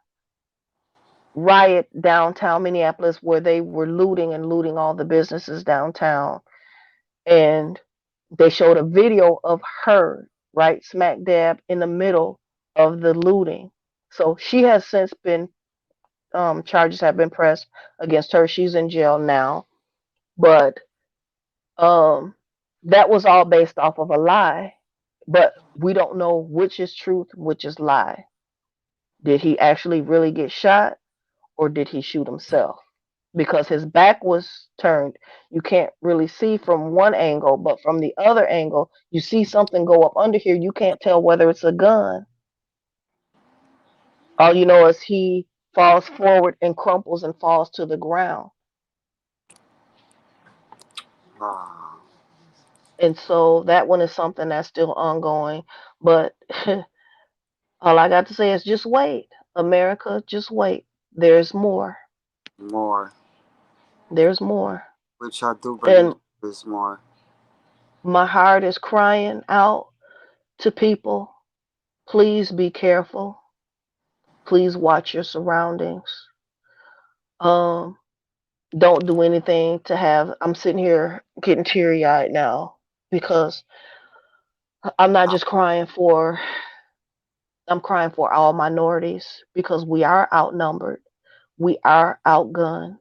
riot downtown Minneapolis where they were looting and looting all the businesses downtown. And they showed a video of her right smack dab in the middle of the looting. So she has since been, charges have been pressed against her. She's in jail now. But um, that was all based off of a lie. But we don't know which is truth, which is lie. Did he actually really get shot, or did he shoot himself? Because his back was turned, you can't really see from one angle, but from the other angle, you see something go up under here. You can't tell whether it's a gun. All you know is he falls forward and crumples and falls to the ground. Wow. And so that one is something that's still ongoing. But all I got to say is just wait. America, just wait. There's more. More. There's more. Which I do believe And is more. my heart is crying out to people. Please be careful. Please watch your surroundings. Um, don't do anything to have. I'm sitting here getting teary eyed now because I'm not just crying for. I'm crying for all minorities because we are outnumbered. We are outgunned.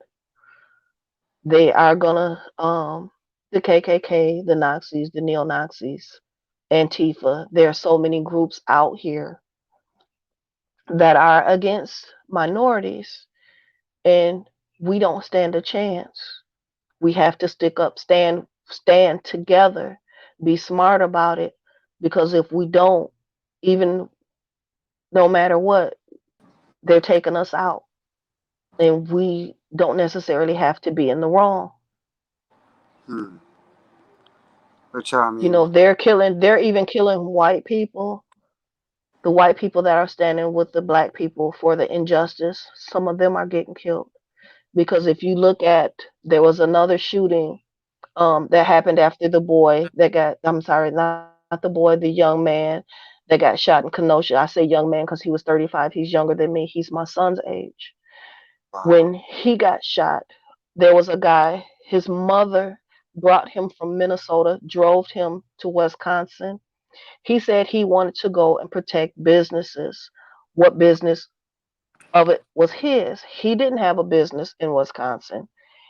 They are gonna the KKK, the Nazis, the neo Nazis, Antifa. There are so many groups out here that are against minorities, and we don't stand a chance. We have to stick up, stand together, be smart about it, because if we don't, even no matter what, they're taking us out, and we don't necessarily have to be in the wrong. Hmm. Which I mean, They're even killing white people, the white people that are standing with the black people for the injustice. Some of them are getting killed because if you look at, there was another shooting That happened after the boy that got, I'm sorry, not the boy, the young man that got shot in Kenosha. I say young man because he was 35. He's younger than me. He's my son's age. When Wow. he got shot, there was a guy, his mother brought him from Minnesota, drove him to Wisconsin. He said he wanted to go and protect businesses. What business of it was his? He didn't have a business in Wisconsin.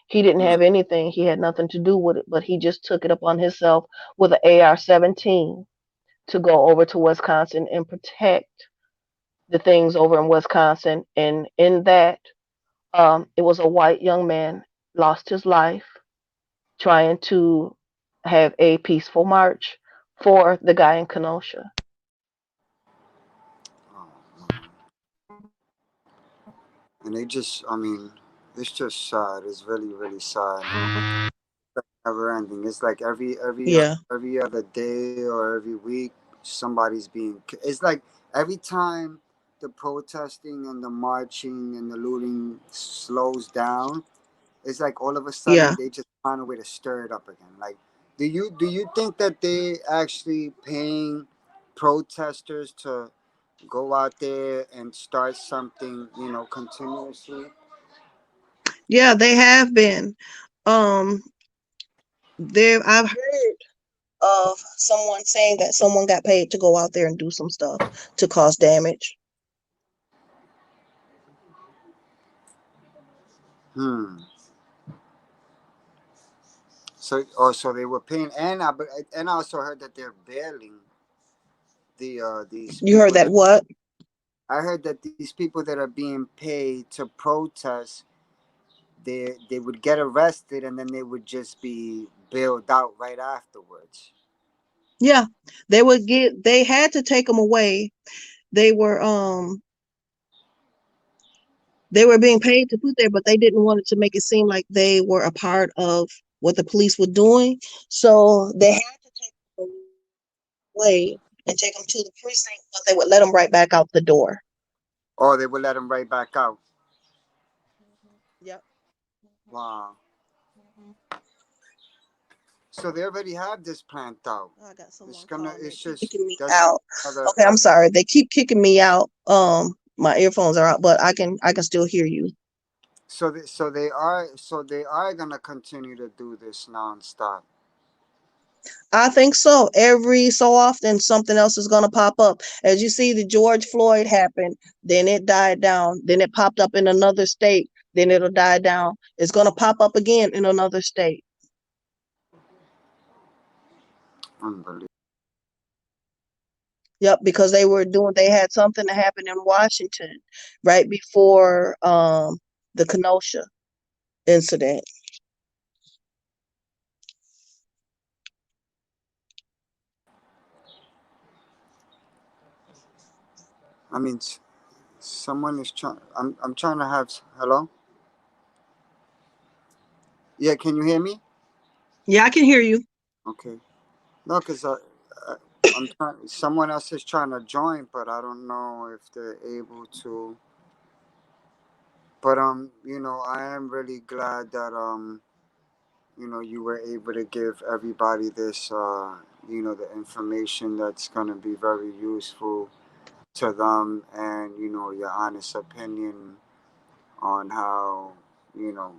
He didn't Hmm. have anything. He had nothing to do with it, but he just took it upon himself with an AR-17 to go over to Wisconsin and protect the things over in Wisconsin. And in that, it was a white young man lost his life trying to have a peaceful march for the guy in Kenosha. Oh man. And they just, I mean, it's just sad. It's really, really sad. Never ending. It's like Yeah, every other day or every week, somebody's being. It's like every time the protesting and the marching and the looting slows down, it's like all of a yeah, sudden they just find a way to stir it up again. Like, do you think that they actually paying protesters to go out there and start something, continuously? yeah. They have been. Um, there. I've heard of someone saying that someone got paid to go out there and do some stuff to cause damage. Hmm. So they were paying, and I also heard that they're bailing these You heard people that that what? I heard that these people that are being paid to protest, they would get arrested and then they would just be bailed out right afterwards. Yeah, they would get. They had to take them away. They were they were being paid to put there, but they didn't want it to make it seem like they were a part of what the police were doing. So they had to take them away and take them to the precinct, but they would let them right back out the door. Or they would let them right back out. Yep. Wow. So they already have this planned out. Oh, I got It's someone gonna. calling. They It's keep just kicking me that's out. another. Okay, I'm sorry. They keep kicking me out. My earphones are out, but I can still hear you. So they are gonna continue to do this nonstop. I think so. Every so often, something else is going to pop up. As you see, the George Floyd happened, then it died down, then it popped up in another state, then it'll die down. It's going to pop up again in another state. Unbelievable. Yep, because they had something that happened in Washington right before the Kenosha incident. I mean, someone is trying. I'm trying to have. Hello. Yeah. Can you hear me? Yeah, I can hear you. Okay. No, because I, I'm trying. Someone else is trying to join, but I don't know if they're able to. But I am really glad that you were able to give everybody this the information that's gonna be very useful to them, and your honest opinion on how you know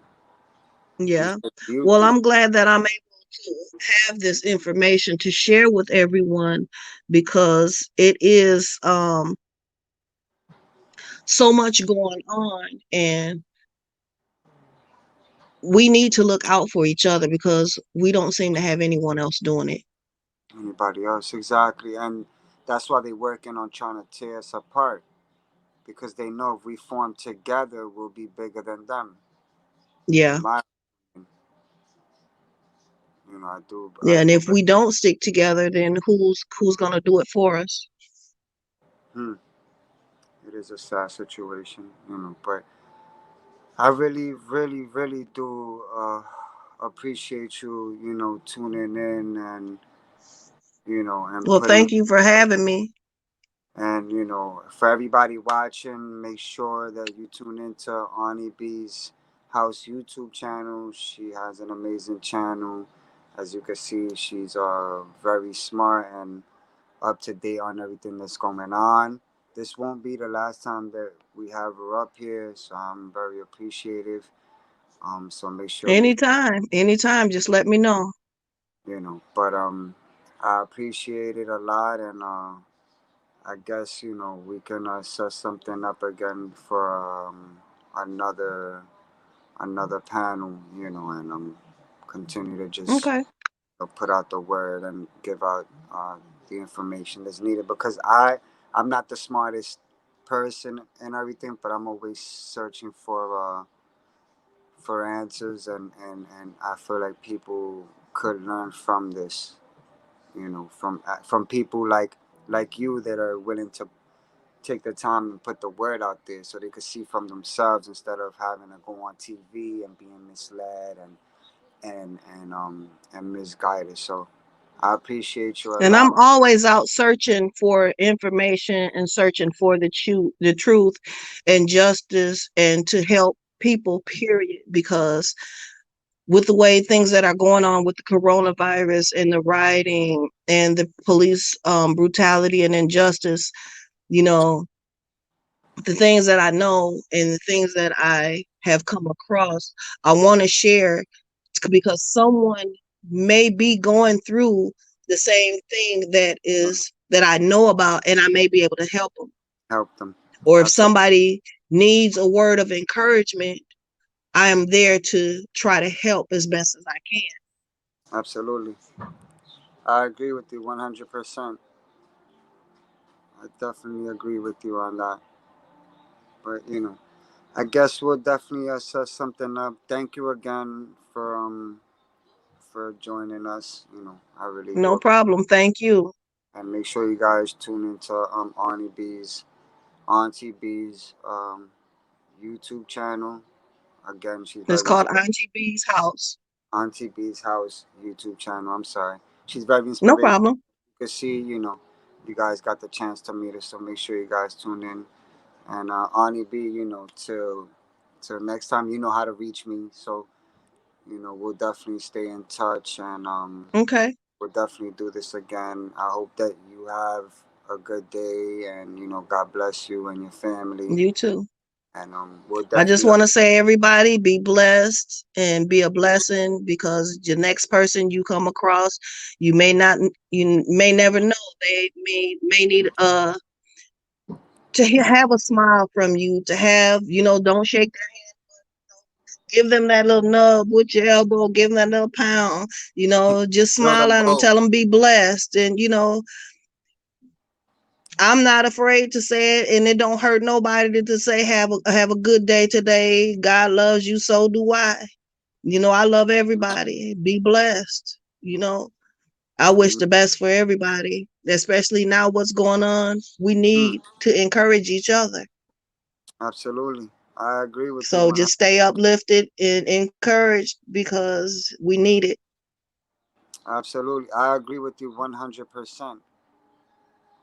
Yeah. you Well, think. I'm glad that I'm able to have this information to share with everyone because it is so much going on and we need to look out for each other because we don't seem to have anyone else doing it. Anybody else exactly, and that's why they're working on trying to tear us apart because they know if we form together, we'll be bigger than them. Yeah. In my opinion, I do. I Yeah, and do. if we don't stick together, then who's going to do it for us? Hmm, it is a sad situation, but I really, really, really do appreciate you, tuning in and Well, putting thank you for having me. and for everybody watching, make sure that you tune into Auntie B's house YouTube channel. She has an amazing channel. As you can see, she's very smart and up to date on everything that's going on. This won't be the last time that we have her up here, so I'm very appreciative. So make sure you, Anytime, anytime, just let me know. but I appreciate it a lot, and I guess we can set something up again for another another panel, and continue to just Okay. put out the word and give out the information that's needed because I'm not the smartest person and everything, but I'm always searching for answers, and I feel like people could learn from this, from people like you that are willing to take the time and put the word out there so they could see from themselves instead of having to go on TV and being misled and misguided. So I appreciate you a And lot. I'm always out searching for information and searching for the truth and justice and to help people, period. Because with the way things that are going on with the coronavirus and the rioting and the police brutality and injustice, you know, the things that I know and the things that I have come across, I want to share because someone may be going through the same thing that I know about, and I may be able to help them. Help them. Or if Absolutely. somebody needs a word of encouragement, I am there to try to help as best as I can. Absolutely. I agree with you 100%. I definitely agree with you on that. But I guess we'll definitely set something up. Thank you again for joining us. I really do No appreciate. problem. Thank you. And make sure you guys tune into Auntie B's YouTube channel. Again, she's It's very called Auntie B's house. Auntie B's house YouTube channel. I'm sorry. She's very No inspirational. problem. You can see, you guys got the chance to meet her, so make sure you guys tune in. And Auntie B, till next time, you know how to reach me. So we'll definitely stay in touch, and Okay. we'll definitely do this again. I hope that you have a good day, and God bless you and your family. You too. And we'll I just definitely want to say, everybody, be blessed and be a blessing because the next person you come across, you may not, you may never know. They may need to have a smile from you, to have, don't shake their hand. Give them that little nub with your elbow, give them that little pound, just throw smile them at them, both. tell them be blessed. And, I'm not afraid to say it, and it don't hurt nobody to say have a good day today. God loves you, so do I. I love everybody. Be blessed. I wish Amen. the best for everybody, especially now what's going on. We Mm, need to encourage each other. absolutely. I agree with you So 100. just stay uplifted and encouraged because we need it. Absolutely. I agree with you 100%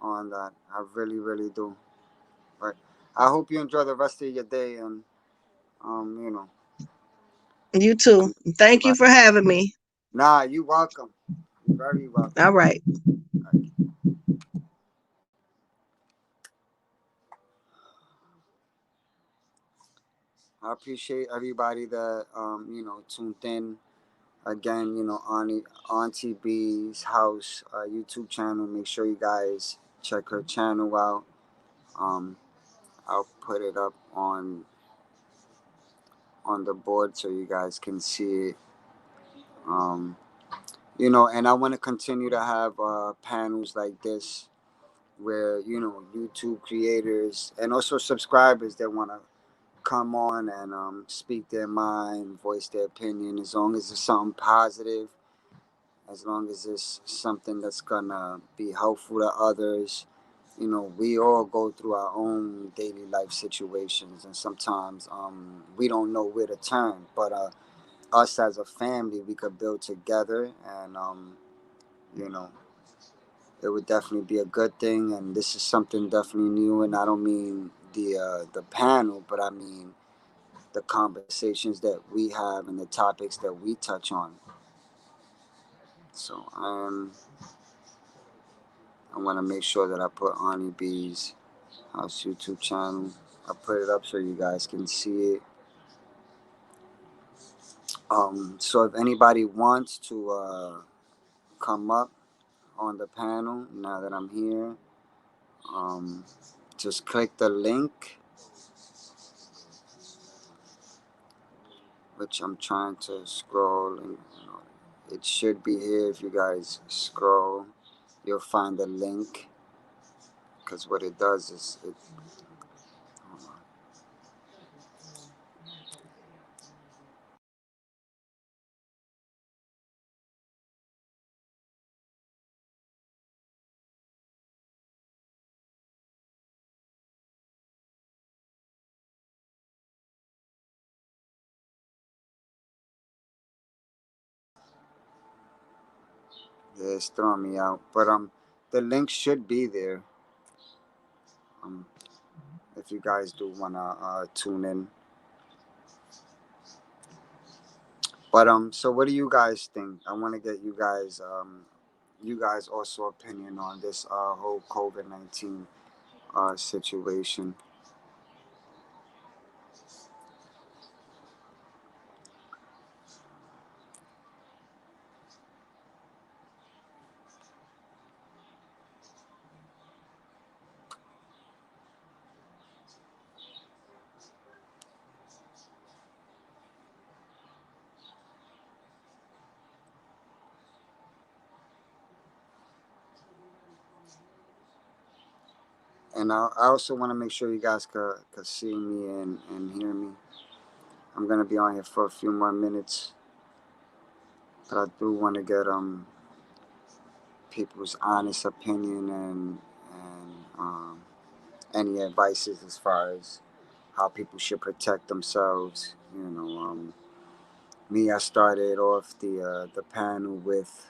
on that. I really, really do. But I hope you enjoy the rest of your day, and um, you know, You too. Thank you bye. for having me. Nah, you welcome. You're very welcome. All right. Like, I appreciate everybody that tuned in again. On Auntie B's house YouTube channel. Make sure you guys check her channel out. Um, I'll put it up on the board so you guys can see it. Um, and I want to continue to have panels like this where YouTube creators and also subscribers that want to come on and speak their mind, voice their opinion, as long as it's something positive, as long as it's something that's gonna be helpful to others. We all go through our own daily life situations, and sometimes we don't know where to turn. But us as a family, we could build together, and you know, it would definitely be a good thing. And this is something definitely new, and I don't mean the panel, but I mean the conversations that we have and the topics that we touch on. So I want to make sure that I put Auntie B's house YouTube channel. I put it up so you guys can see it. So if anybody wants to come up on the panel now that I'm here, um, just click the link, which I'm trying to scroll, and it should be here. If you guys scroll, you'll find the link. Because what it does is it. Hold on. Yeah, it's throwing me out. But the link should be there. Um, if you guys do wanna tune in. But so what do you guys think? I want to get you guys also opinion on this whole COVID-19 situation. And I also want to make sure you guys could see me and hear me. I'm gonna be on here for a few more minutes, but I do want to get people's honest opinion and any advices as far as how people should protect themselves. Me, I started off the panel with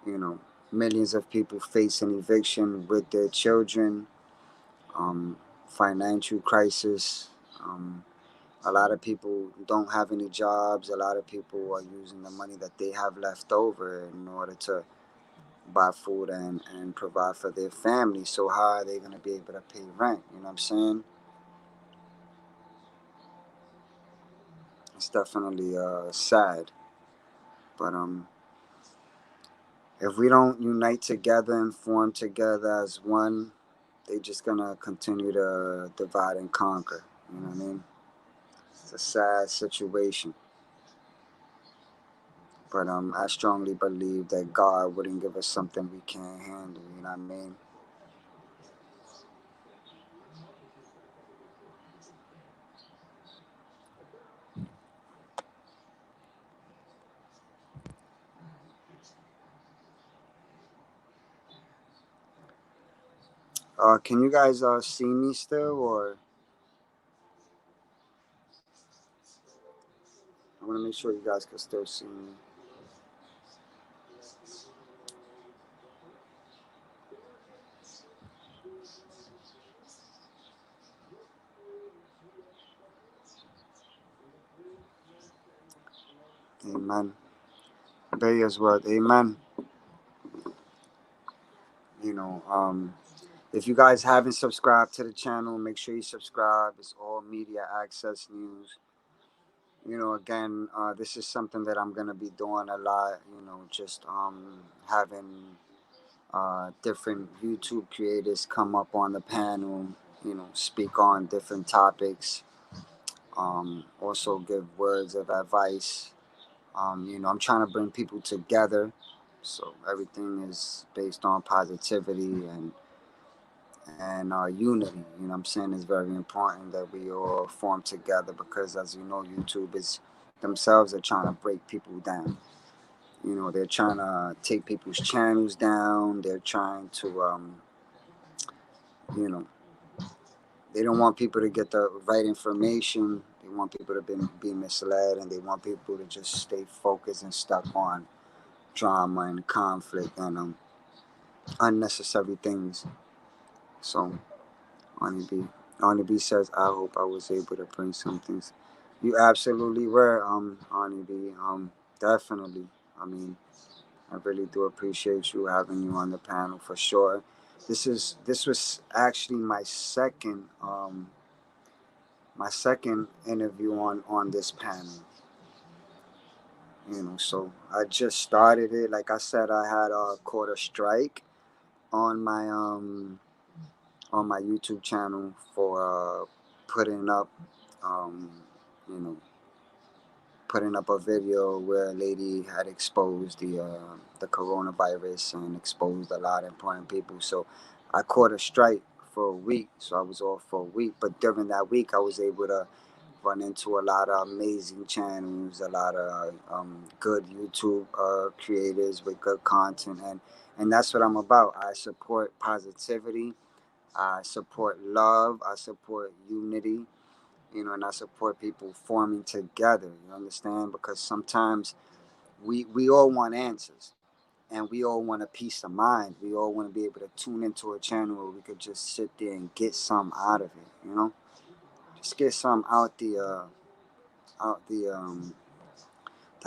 you know millions of people facing eviction with their children, um, financial crisis. Um, a lot of people don't have any jobs. A lot of people are using the money that they have left over in order to buy food and provide for their family. So how are they going to be able to pay rent? You know what I'm saying? It's definitely sad. But if we don't unite together and form together as one, they just gonna continue to divide and conquer. You know what I mean? It's a sad situation. But I strongly believe that God wouldn't give us something we can't handle. You know what I mean? Can you guys see me still, or I want to make sure you guys can still see me. Amen. Obey His word. Amen. You know, if you guys haven't subscribed to the channel, make sure you subscribe. It's all media access news. Again, this is something that I'm gonna be doing a lot. Just having different YouTube creators come up on the panel. Speak on different topics. Also give words of advice. I'm trying to bring people together, so everything is based on positivity and unity. You know what I'm saying? It's very important that we all form together because, as you know, YouTube is themselves are trying to break people down. They're trying to take people's channels down. They're trying to, you know, they don't want people to get the right information. They want people to be misled, and they want people to just stay focused and stuck on drama and conflict and unnecessary things. So, Auntie B. Auntie B says, I hope I was able to bring some things. You absolutely were, Auntie B. Definitely. I mean, I really do appreciate you having you on the panel for sure. This was actually my second interview on this panel. So I just started it. Like I said, I had caught a strike on my YouTube channel for putting up um, you know putting up a video where a lady had exposed the coronavirus and exposed a lot of important people. So I caught a strike for a week. So I was off for a week. But during that week, I was able to run into a lot of amazing channels, a lot of good YouTube creators with good content, and that's what I'm about. I support positivity. I support love. I support unity, and I support people forming together. You understand? Because sometimes we all want answers, and we all want a peace of mind. We all want to be able to tune into a channel where we could just sit there and get some out of it. Just get some out the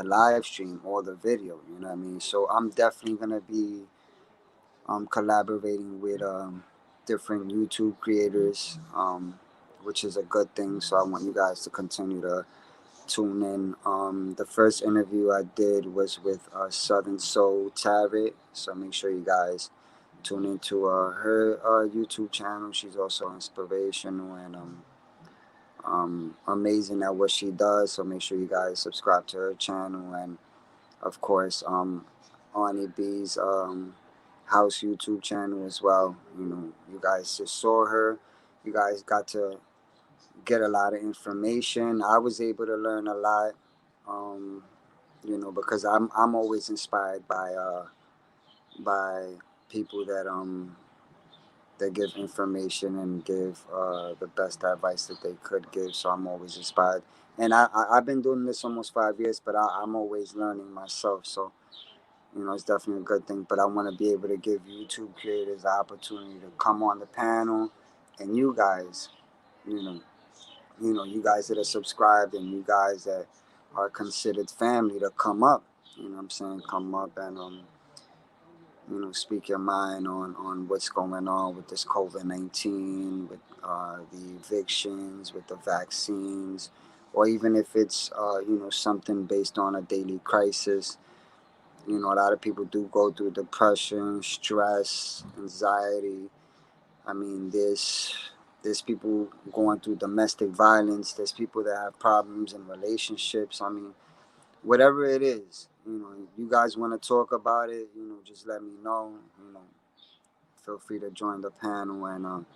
live stream or the video. You know what I mean? So I'm definitely gonna be collaborating with different YouTube creators, which is a good thing. So I want you guys to continue to tune in. The first interview I did was with Southern Soul Tarot, so make sure you guys tune into her YouTube channel. She's also inspirational and amazing at what she does. So make sure you guys subscribe to her channel, and of course, Auntie B's house YouTube channel as well. You guys just saw her. You guys got to get a lot of information. I was able to learn a lot, um, because I'm always inspired by people that give information and give the best advice that they could give. So I'm always inspired. And I've been doing this almost 5 years, but I'm always learning myself. So it's definitely a good thing. But I want to be able to give YouTube creators the opportunity to come on the panel, and you guys, you know, you guys that are subscribed and you guys that are considered family to come up. You know what I'm saying? Come up and speak your mind on what's going on with this COVID-19, with the evictions, with the vaccines, or even if it's something based on a daily crisis. A lot of people do go through depression, stress, anxiety. I mean, there's people going through domestic violence. There's people that have problems in relationships. I mean, whatever it is, you guys want to talk about it, just let me know. Feel free to join the panel, and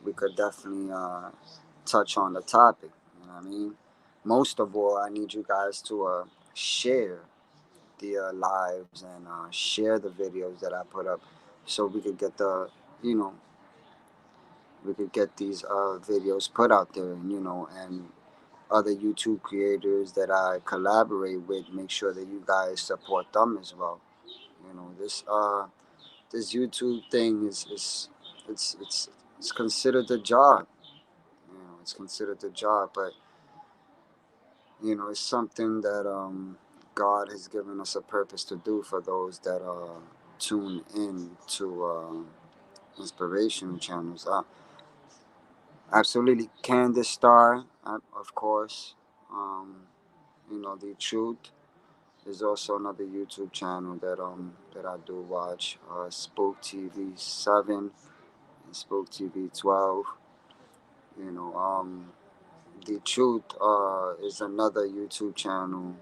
we could definitely touch on the topic. You know what I mean? Most of all, I need you guys to share the lives and share the videos that I put up, so we could get you know, these videos put out there, and other YouTube creators that I collaborate with, make sure that you guys support them as well. This YouTube thing it's considered a job. It's considered a job, but it's something that God has given us a purpose to do for those that tune in to inspirational channels. Absolutely, Candace Star, of course. Um, the truth is also another YouTube channel that I do watch. Spoke TV 7 and Spoke TV 12. You know, the truth is another YouTube channel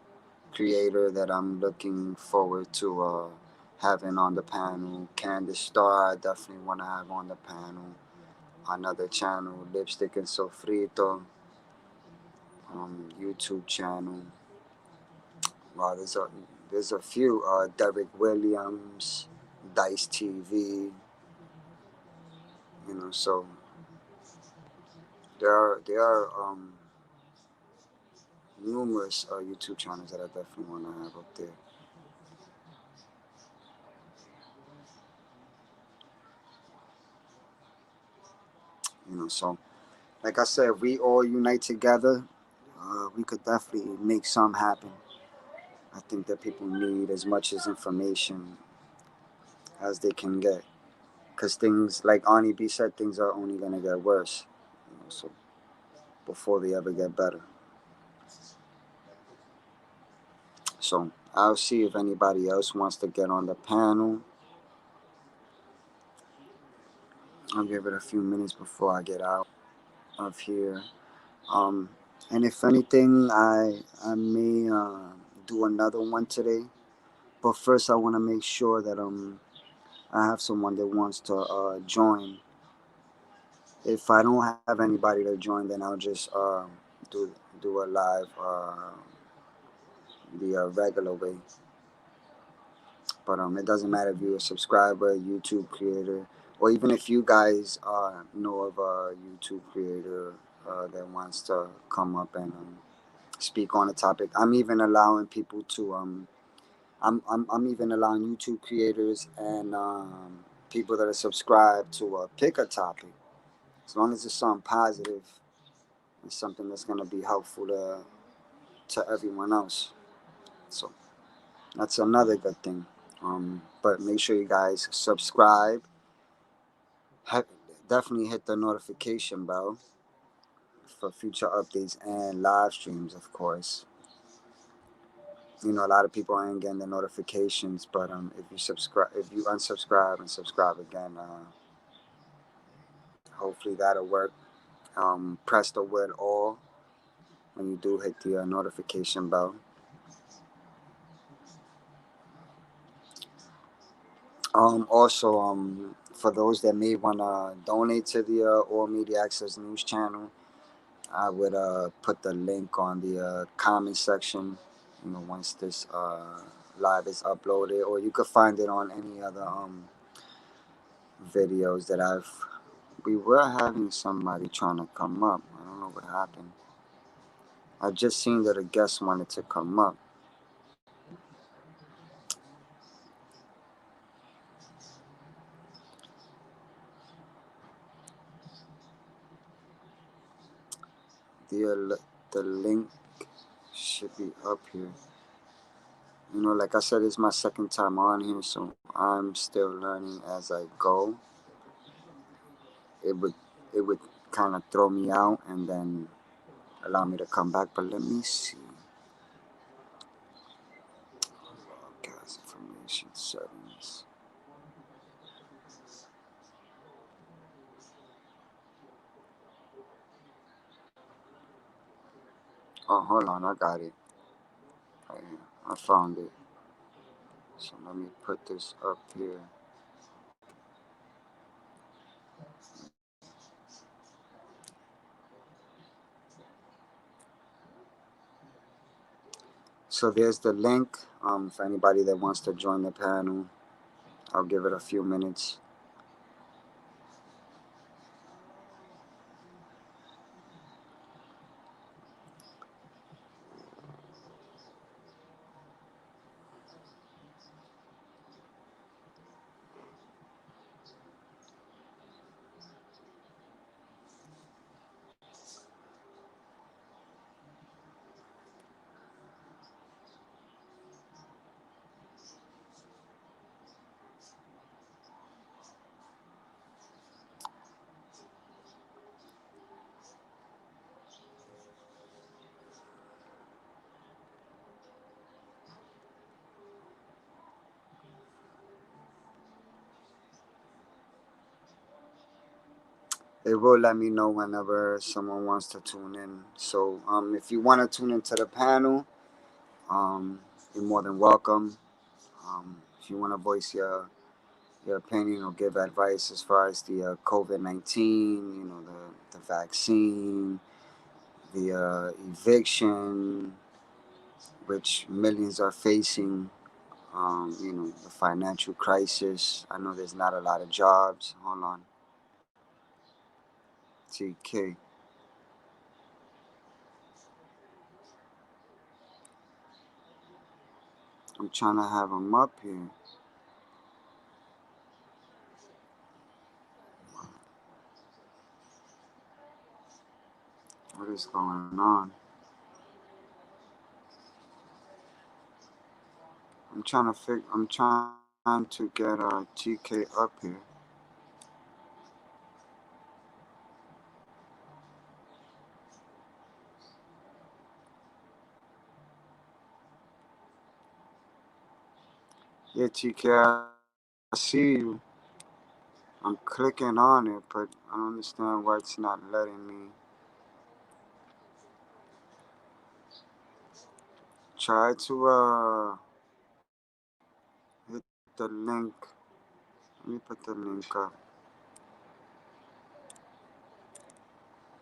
creator that I'm looking forward to having on the panel. Candace Star, I definitely want to have on the panel. Another channel, Lipstick and Sofrito, YouTube channel. Wow, there's a few. Derek Williams, Dice TV. So there are numerous YouTube channels that I definitely want to have up there. So like I said, if we all unite together, we could definitely make something happen. I think that people need as much as information as they can get, because things, like Auntie B said, things are only gonna get worse. So before they ever get better. So I'll see if anybody else wants to get on the panel. I'll give it a few minutes before I get out of here. Um, and if anything, I may do another one today. But first, I want to make sure that I have someone that wants to join. If I don't have anybody to join, then I'll just do do a live the regular way. But it doesn't matter if you're a subscriber, YouTube creator, or even if you guys know of a YouTube creator that wants to come up and speak on a topic. I'm even allowing people to I'm even allowing YouTube creators and people that are subscribed to pick a topic, as long as it's something positive and something that's gonna be helpful to everyone else. So that's another good thing. But make sure you guys subscribe. Ha- Definitely hit the notification bell for future updates and live streams, of course. You know, a lot of people aren't getting the notifications, but if you subscribe, if you unsubscribe and subscribe again, hopefully that'll work. Press the word all when you do hit the notification bell. Also, for those that may want to donate to the All Media Access News channel, I would put the link on the comment section. You know, once this live is uploaded, or you could find it on any other videos that I've. We were having somebody trying to come up. I don't know what happened. I just seen that a guest wanted to come up. The link should be up here. You know, like I said, it's my second time on here, so I'm still learning as I go. It would it would kind of throw me out and then allow me to come back. But let me see. Broadcast information settings. Oh, hold on, I got it. Right here. I found it. So let me put this up here. So there's the link. For anybody that wants to join the panel, I'll give it a few minutes. It will let me know whenever someone wants to tune in. So if you want to tune into the panel, you're more than welcome. If you want to voice your opinion or give advice as far as the COVID-19, you know, the vaccine, the eviction, which millions are facing, you know, the financial crisis. I know there's not a lot of jobs. Hold on. TK. I'm trying to have them up here. What is going on? I'm trying to get TK up here. Yeah, TK, I see you. I'm clicking on it, but I don't understand why it's not letting me. Try to hit the link. Let me put the link up.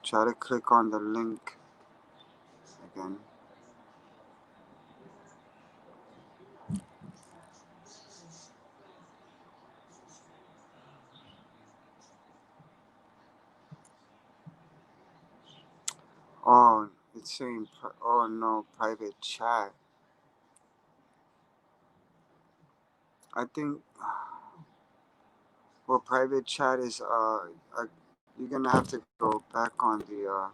Try to click on the link again. Oh, it's saying, oh no, private chat. I think, well, private chat is, you're gonna have to go back on the,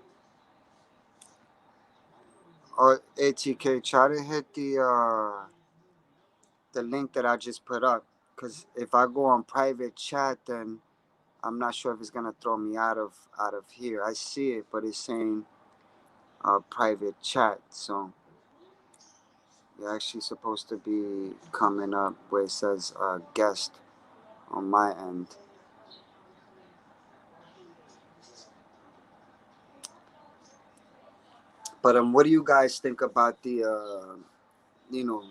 ATK, try to hit the link that I just put up. Because if I go on private chat, then I'm not sure if it's gonna throw me out of here. I see it, but it's saying private chat. So you're actually supposed to be coming up where it says guest on my end. But what do you guys think about you know,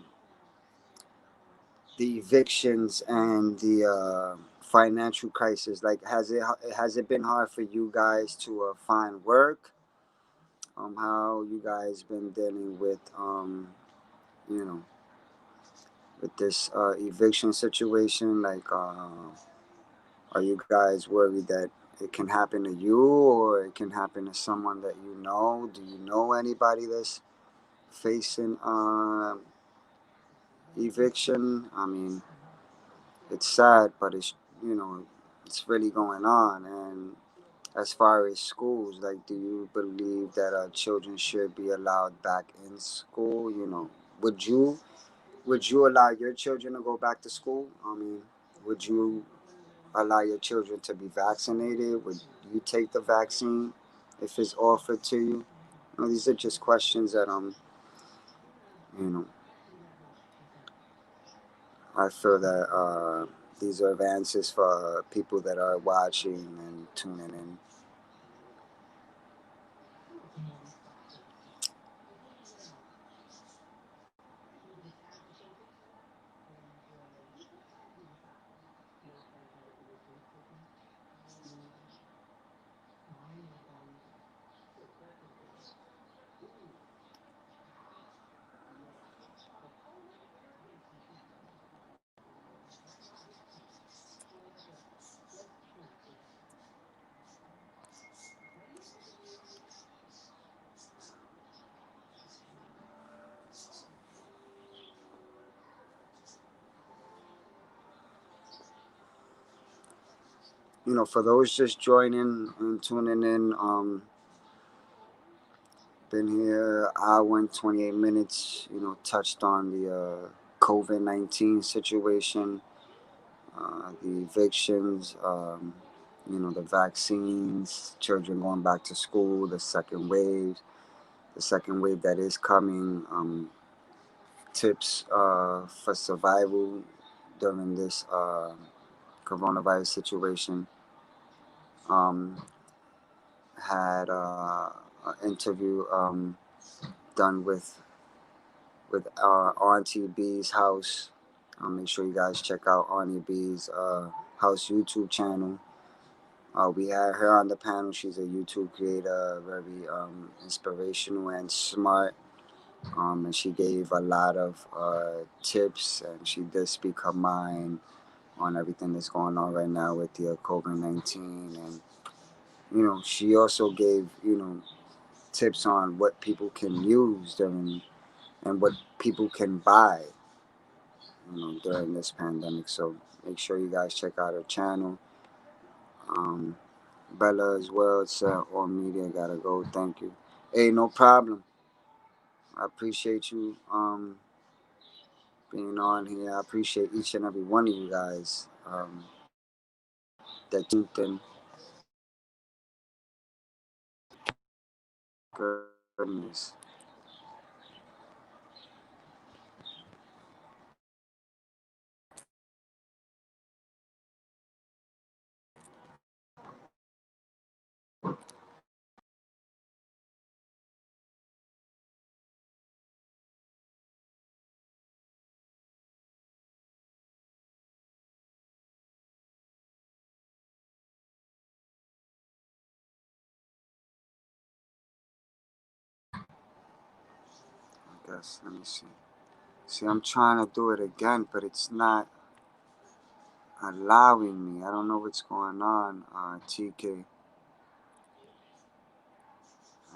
the evictions and the financial crisis? Like, has it been hard for you guys to find work? How you guys been dealing with you know, with this eviction situation? Like, are you guys worried that it can happen to you or it can happen to someone that you know? Do you know anybody that's facing eviction? I mean, it's sad, but it's really going on. And as far as schools, like, do you believe that children should be allowed back in school? Would you would you allow your children to go back to school? I mean, would you allow your children to be vaccinated? Would you take the vaccine if it's offered to you? These are just questions that you know, I feel that these are advances for people that are watching and tuning in. For those just joining and tuning in, been here hour and 28 minutes. Touched on the COVID-19 situation, the evictions, the vaccines, children going back to school, the second wave that is coming, tips for survival during this coronavirus situation. Um, had an interview done with our auntie B's house. Make sure you guys check out Auntie B's house YouTube channel. We had her on the panel. She's a YouTube creator, very inspirational and smart. And she gave a lot of tips, and she did speak her mind on everything that's going on right now with the COVID-19. And she also gave tips on what people can use during and what people can buy during this pandemic. So make sure you guys check out her channel. Um, Bella as well. It's all media. Gotta go. Thank you. Hey, no problem. I appreciate you. being on here. I appreciate each and every one of you guys that tuned in. Goodness. I guess. Let me see. See, I'm trying to do it again, but it's not allowing me. I don't know what's going on, TK.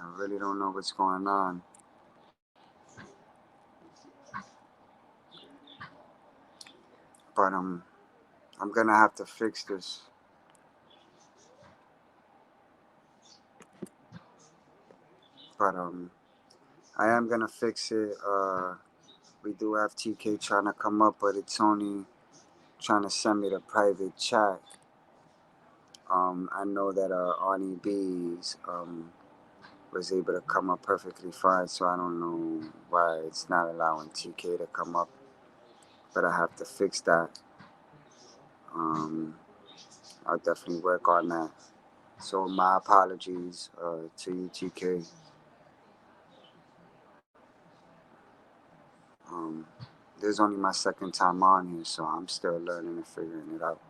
I really don't know what's going on. But I'm gonna have to fix this. But I am gonna fix it. We do have TK trying to come up, but it's only trying to send me the private chat. I know that Arnie B's was able to come up perfectly fine, so I don't know why it's not allowing TK to come up. But I have to fix that. Um, I'll definitely work on that. So my apologies to you, TK. Um, this is only my second time on here, so I'm still learning and figuring it out.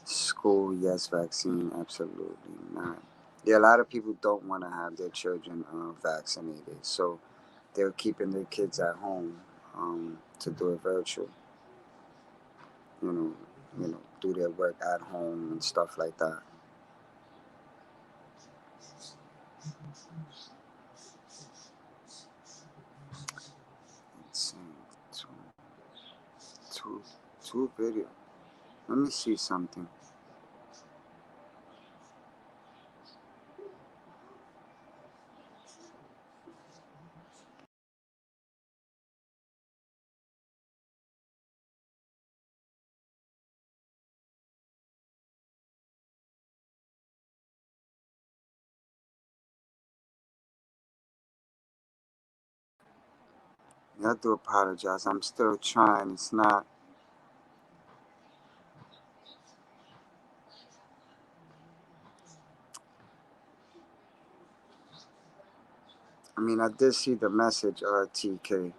School, yes. Vaccine, absolutely not. Yeah, a lot of people don't want to have their children vaccinated, so they're keeping their kids at home to do it virtual. You know, do their work at home and stuff like that. Let's see, two, two, two video. Let me see something. Yeah, I do apologize. I'm still trying. It's not. I mean, I did see the message, TK,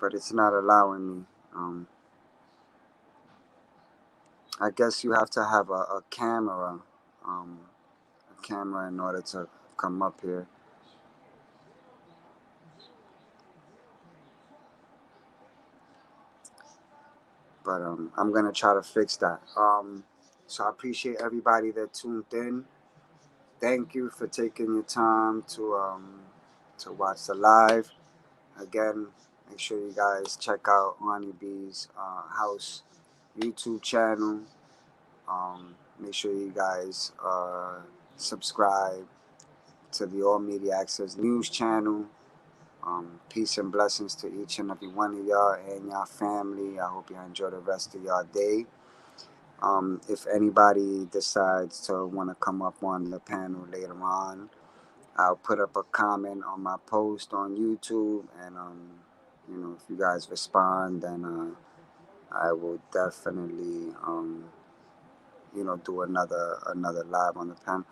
but it's not allowing me. I guess you have to have um, a camera in order to come up here. But I'm gonna try to fix that. So I appreciate everybody that tuned in. Thank you for taking your time to watch the live. Again, make sure you guys check out Ronnie B's house YouTube channel. Make sure you guys subscribe to the All Media Access News channel. Peace and blessings to each and every one of y'all and y'all family. I hope you enjoy the rest of y'all day. If anybody decides to want to come up on the panel later on, I'll put up a comment on my post on YouTube, and if you guys respond, then I will definitely do another live on the panel.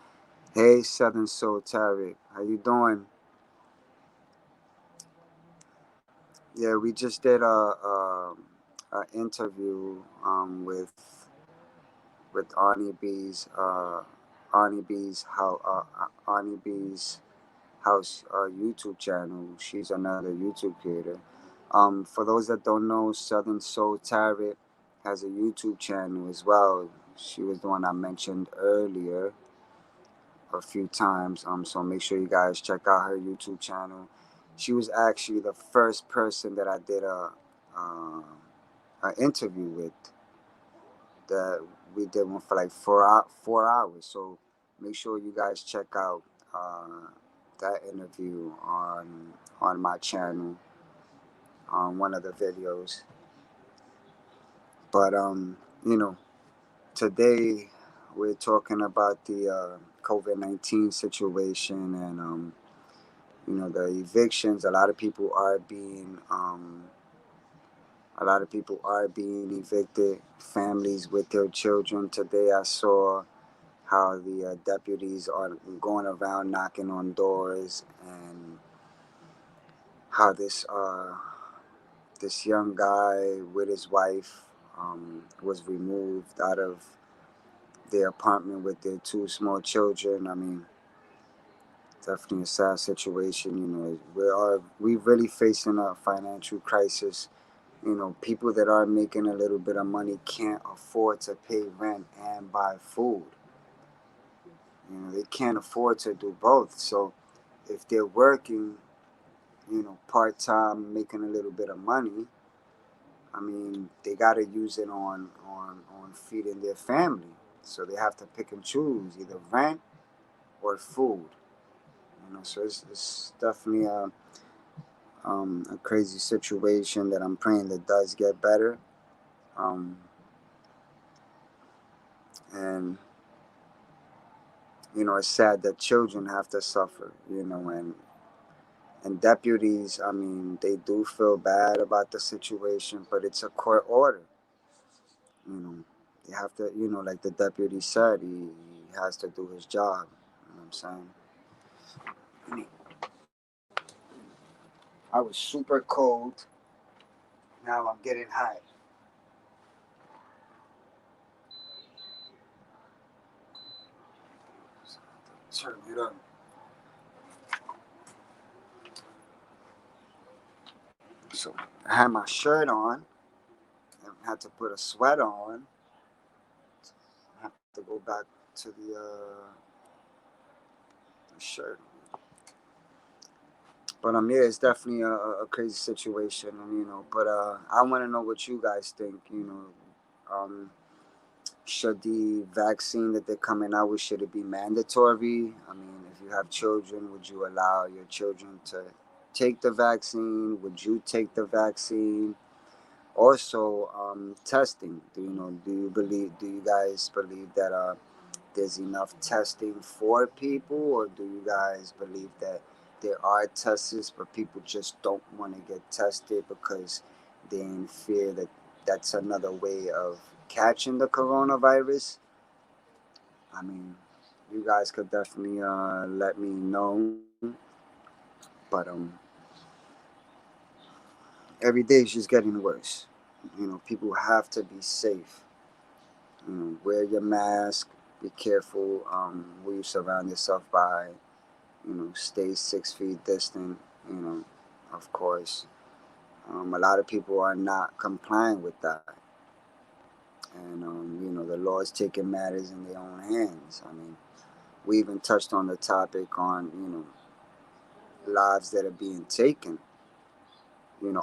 Hey, Southern Soul Tarek, how you doing? Yeah, we just did a interview with Arnie B's house YouTube channel. She's another YouTube creator. For those that don't know, Southern Soul Tarot has a YouTube channel as well. She was the one I mentioned earlier a few times. So make sure you guys check out her YouTube channel. She was actually the first person that I did a interview with. That we did one for like 4 hours. So make sure you guys check out uh, that interview on my channel on one of the videos. But you know, today we're talking about the COVID-19 situation and the evictions. A lot of people are being evicted. Families with their children. Today I saw how the deputies are going around knocking on doors, and how this young guy with his wife was removed out of their apartment with their two small children. I mean, definitely a sad situation. We really facing a financial crisis. People that are making a little bit of money can't afford to pay rent and buy food. They can't afford to do both. So if they're working, part time, making a little bit of money, I mean, they got to use it on feeding their family. So they have to pick and choose either rent or food. So it's definitely a crazy situation that I'm praying that does get better. Um, and it's sad that children have to suffer. And deputies, I mean, they do feel bad about the situation, but it's a court order. You know, they have to, like the deputy said, he has to do his job. You know what I'm saying? I was super cold. Now I'm getting hot. Turn it up. So I had my shirt on and had to put a sweater on. I have to go back to the shirt. But yeah, it's definitely a crazy situation, and But I want to know what you guys think. Should the vaccine that they're coming out with, should it be mandatory? I mean, if you have children, would you allow your children to take the vaccine? Would you take the vaccine? Also, testing. Do you guys believe that there's enough testing for people, or do you guys believe that there are tests, but people just don't want to get tested because they in fear that that's another way of catching the coronavirus? I mean, you guys could definitely let me know. But every day is just getting worse. People have to be safe. Wear your mask. Be careful who you surround yourself by. Stay 6 feet distant. Of course. A lot of people are not complying with that, and the law is taking matters in their own hands. I mean, we even touched on the topic on lives that are being taken.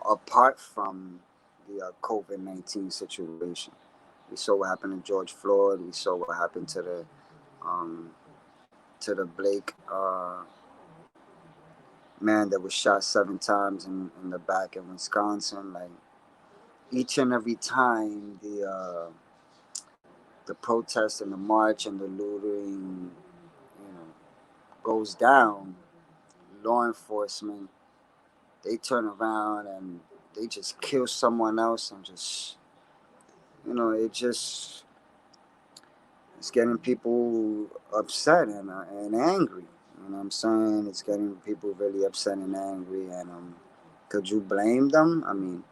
Apart from the COVID-19 situation. We saw what happened to George Floyd. We saw what happened um, to the Blake man that was shot 7 times in the back in Wisconsin. Like, each and every time the protest and the march and the looting, goes down, law enforcement, they turn around and they just kill someone else, and just it just it's getting people upset and angry. You know what I'm saying? It's getting people really upset and angry. And could you blame them? I mean,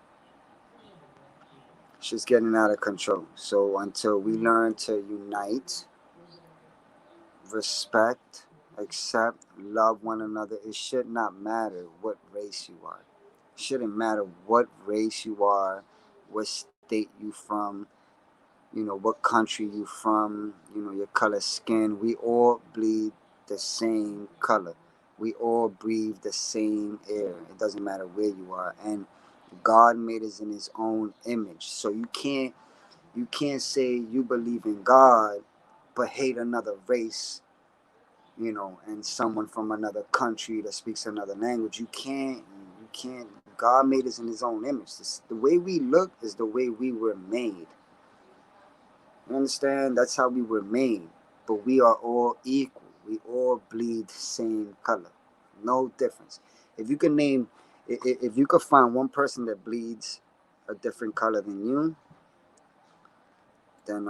it's just getting out of control. So until we learn to unite, respect, accept, love one another, it should not matter what race you are. It shouldn't matter what race you are, what state you from, what country you from, your color skin. We all bleed the same color. We all breathe the same air. It doesn't matter where you are. And God made us in his own image. So you can't say you believe in God but hate another race and someone from another country that speaks another language. You can't. God made us in His own image. The way we look is the way we were made. You understand? That's how we were made. But we are all equal. We all bleed the same color. No difference. If you can name, if you could find one person that bleeds a different color than you, then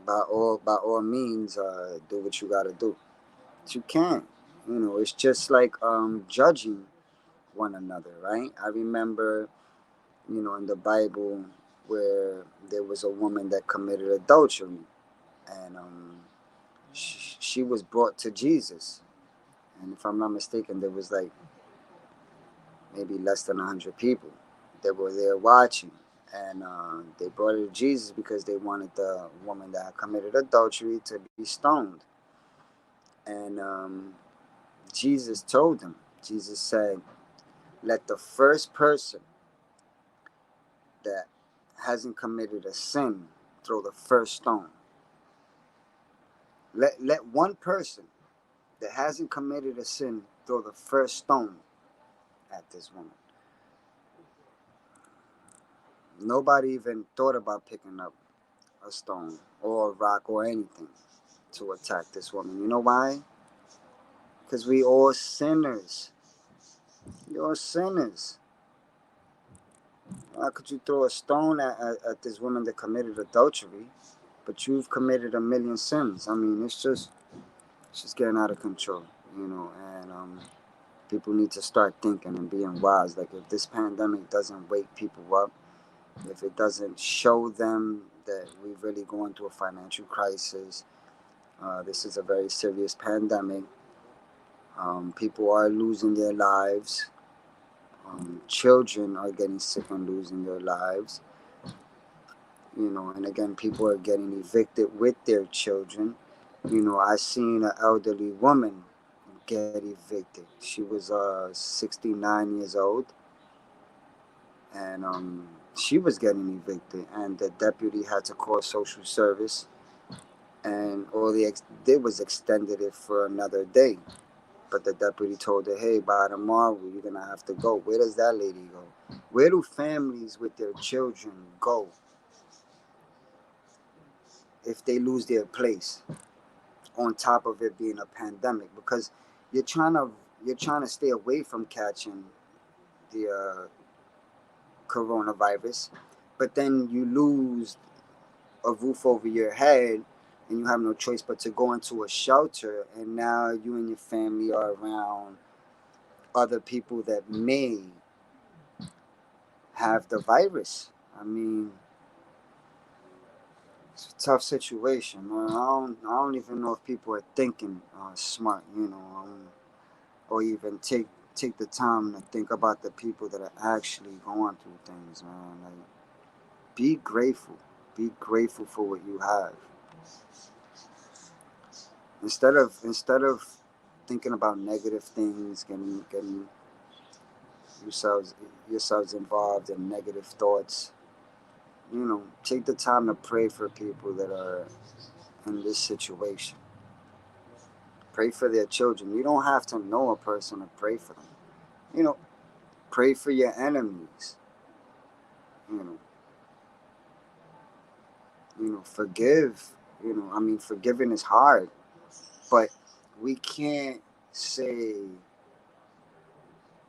by all means, do what you gotta do. But you can't. It's just like judging one another, right? I remember, in the Bible where there was a woman that committed adultery, and she was brought to Jesus. And if I'm not mistaken, there was like maybe less than 100 people that were there watching. And they brought her to Jesus because they wanted the woman that had committed adultery to be stoned. And Jesus told them, Jesus said, let the first person that hasn't committed a sin throw the first stone. Let one person that hasn't committed a sin throw the first stone at this woman. Nobody even thought about picking up a stone or a rock or anything to attack this woman. You know why? Because we all sinners. You're sinners. How could you throw a stone at this woman that committed adultery, but you've committed a million sins? I mean, it's just getting out of control, and people need to start thinking and being wise. Like, if this pandemic doesn't wake people up, if it doesn't show them that we're really going through a financial crisis, this is a very serious pandemic. People are losing their lives. Children are getting sick and losing their lives. And again, people are getting evicted with their children. I seen an elderly woman get evicted. She was 69 years old, and she was getting evicted, and the deputy had to call social service, and all they did was extended it for another day. But the deputy told her, hey, by tomorrow you're gonna have to go. Where does that lady go? Where do families with their children go if they lose their place? On top of it being a pandemic, because you're trying to you're trying to stay away from catching the coronavirus, but then you lose a roof over your head, and you have no choice but to go into a shelter, and now you and your family are around other people that may have the virus. I mean, it's a tough situation, man. I don't even know if people are thinking smart, or even take the time to think about the people that are actually going through things, man. Like, be grateful. Be grateful for what you have. Instead of thinking about negative things, getting yourselves yourselves involved in negative thoughts. Take the time to pray for people that are in this situation. Pray for their children. You don't have to know a person to pray for them. You know, Pray for your enemies. You know, Forgive. Forgiving is hard, but we can't say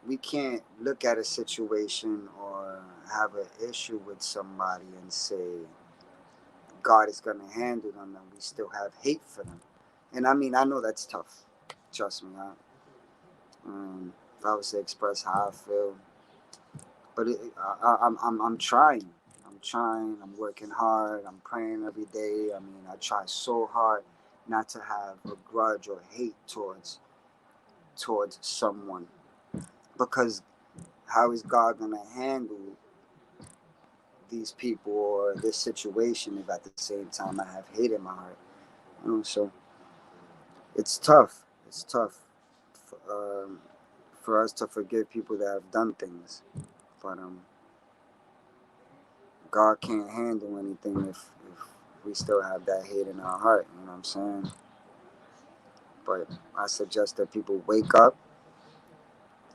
we can't look at a situation or have an issue with somebody and say God is going to handle them, and we still have hate for them. And I know that's tough. Trust me. If I was to express how I feel, but I'm trying. I'm trying. I'm working hard. I'm praying every day. I try so hard not to have a grudge or hate towards someone, because how is God gonna handle these people or this situation if at the same time I have hate in my heart? So it's tough. It's tough for us to forgive people that have done things, but God can't handle anything if we still have that hate in our heart. You know what I'm saying? But I suggest that people wake up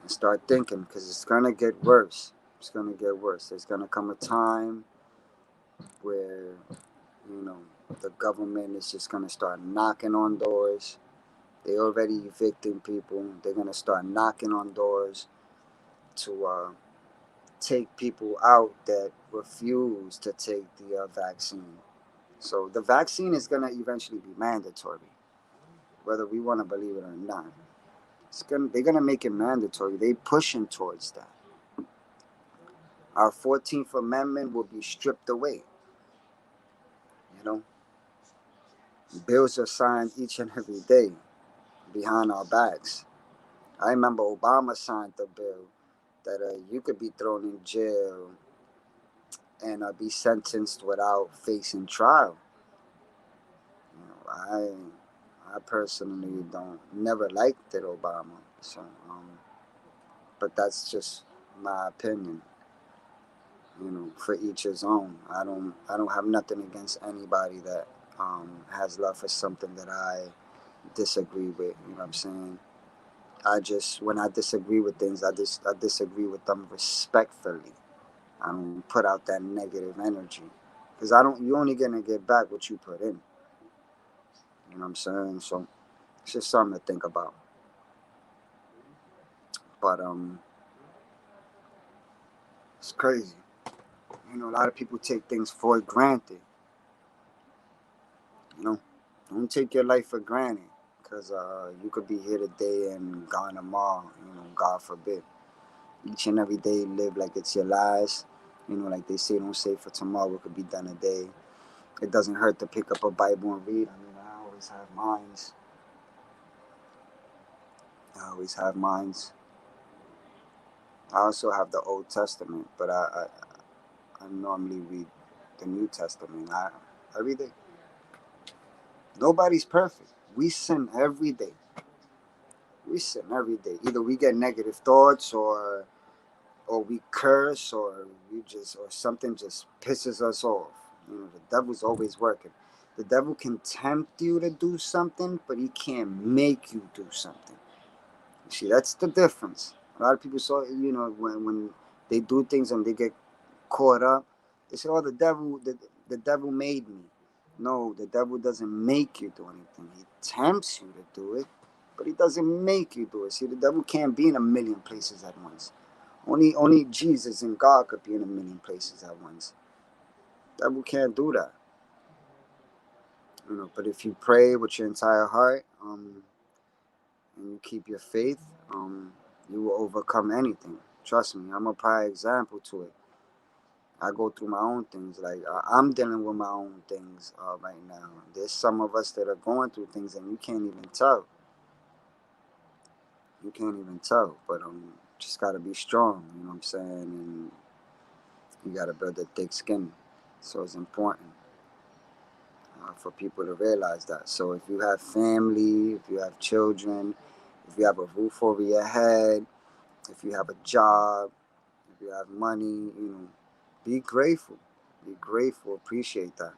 and start thinking, because it's gonna get worse. It's gonna get worse. There's gonna come a time where, you know, the government is just gonna start knocking on doors. They already evicting people. They're gonna start knocking on doors to take people out that refuse to take the vaccine. So the vaccine is gonna eventually be mandatory, whether we want to believe it or not. They're gonna make it mandatory. They pushing towards that. Our 14th Amendment will be stripped away. You know, bills are signed each and every day behind our backs. I remember Obama signed the bill that you could be thrown in jail and be sentenced without facing trial. You know, I personally don't never liked it, Obama. So, but that's just my opinion. You know, for each his own. I don't have nothing against anybody that has love for something that I disagree with. You know what I'm saying? I just when I disagree with things, I disagree with them respectfully. I don't put out that negative energy because I don't. You only gonna get back what you put in. You know what I'm saying? So it's just something to think about. But it's crazy. You know, a lot of people take things for granted. You know, don't take your life for granted because you could be here today and gone tomorrow. You know, God forbid. Each and every day, live like it's your last. You know, like they say, don't say for tomorrow what could be done today. It doesn't hurt to pick up a Bible and read. I mean, I always have minds. I always have minds. I also have the Old Testament, but I normally read the New Testament. I read it. Nobody's perfect. We sin every day. We sin every day. Either we get negative thoughts or we curse or we just or something just pisses us off. You know, the devil's always working. The devil can tempt you to do something, but he can't make you do something. You see, that's the difference. A lot of people saw, you know, when they do things and they get caught up, they say, "Oh, the devil made me." No, the devil doesn't make you do anything. He tempts you to do it, but he doesn't make you do it. See, the devil can't be in a million places at once. Only Jesus and God could be in a million places at once. The devil can't do that. You know, but if you pray with your entire heart, and you keep your faith, you will overcome anything. Trust me, I'm a prime example to it. I go through my own things. Like I'm dealing with my own things right now. There's some of us that are going through things and you can't even tell. You can't even tell. But just gotta be strong. You know what I'm saying? And you gotta build a thick skin. So it's important for people to realize that. So if you have family, if you have children, if you have a roof over your head, if you have a job, if you have money, you know, be grateful. Be grateful. Appreciate that.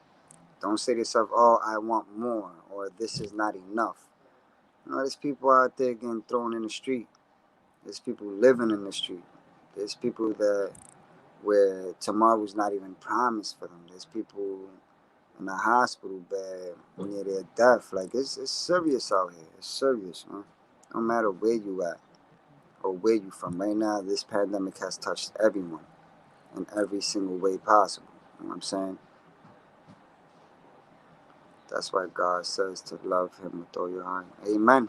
Don't say to yourself, "Oh, I want more," or "This is not enough." You know, there's people out there getting thrown in the street. There's people living in the street. There's people that where tomorrow's not even promised for them. There's people in a hospital bed near their death. Like it's serious out here. It's serious, man. No matter where you at or where you from. Right now, this pandemic has touched everyone in every single way possible. You know what I'm saying? That's why God says to love Him with all your heart. Amen.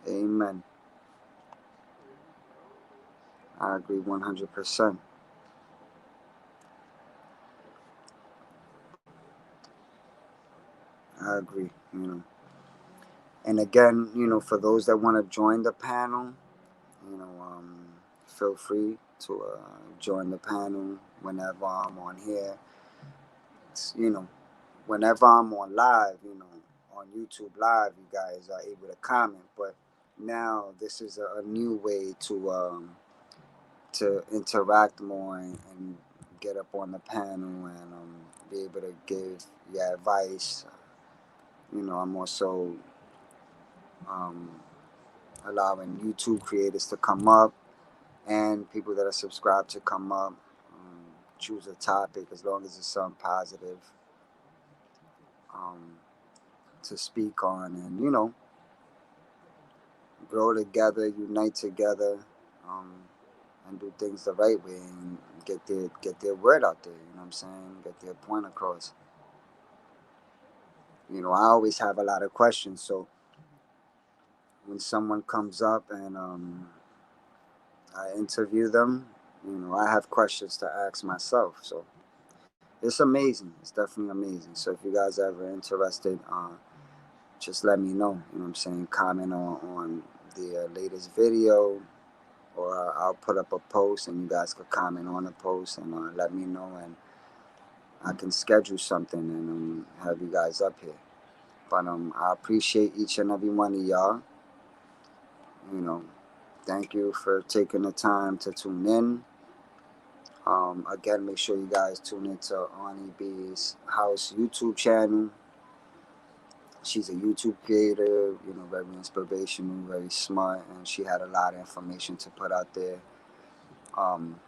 Amen. I agree 100%. I agree. You know, and again, you know, for those that want to join the panel, you know, feel free to join the panel whenever I'm on here. You know, whenever I'm on live, you know, on YouTube Live, you guys are able to comment. But now this is a new way to interact more and get up on the panel and be able to give your advice. You know, I'm also um, allowing YouTube creators to come up and people that are subscribed to come up, choose a topic as long as it's something positive um, to speak on, and grow together, unite together, um, and do things the right way and get their word out there. You know what I'm saying? Get their point across. I always have a lot of questions, so when someone comes up and I interview them, I have questions to ask myself. So it's amazing. It's definitely amazing. So if you guys are ever interested, just let me know. You know what I'm saying? Comment on the latest video, or I'll put up a post and you guys could comment on the post and let me know, and I can schedule something and have you guys up here. But I appreciate each and every one of y'all. You know, thank you for taking the time to tune in. Again, make sure you guys tune into Auntie B's House YouTube channel. She's a YouTube creator, very inspirational, very smart, and she had a lot of information to put out there. Um,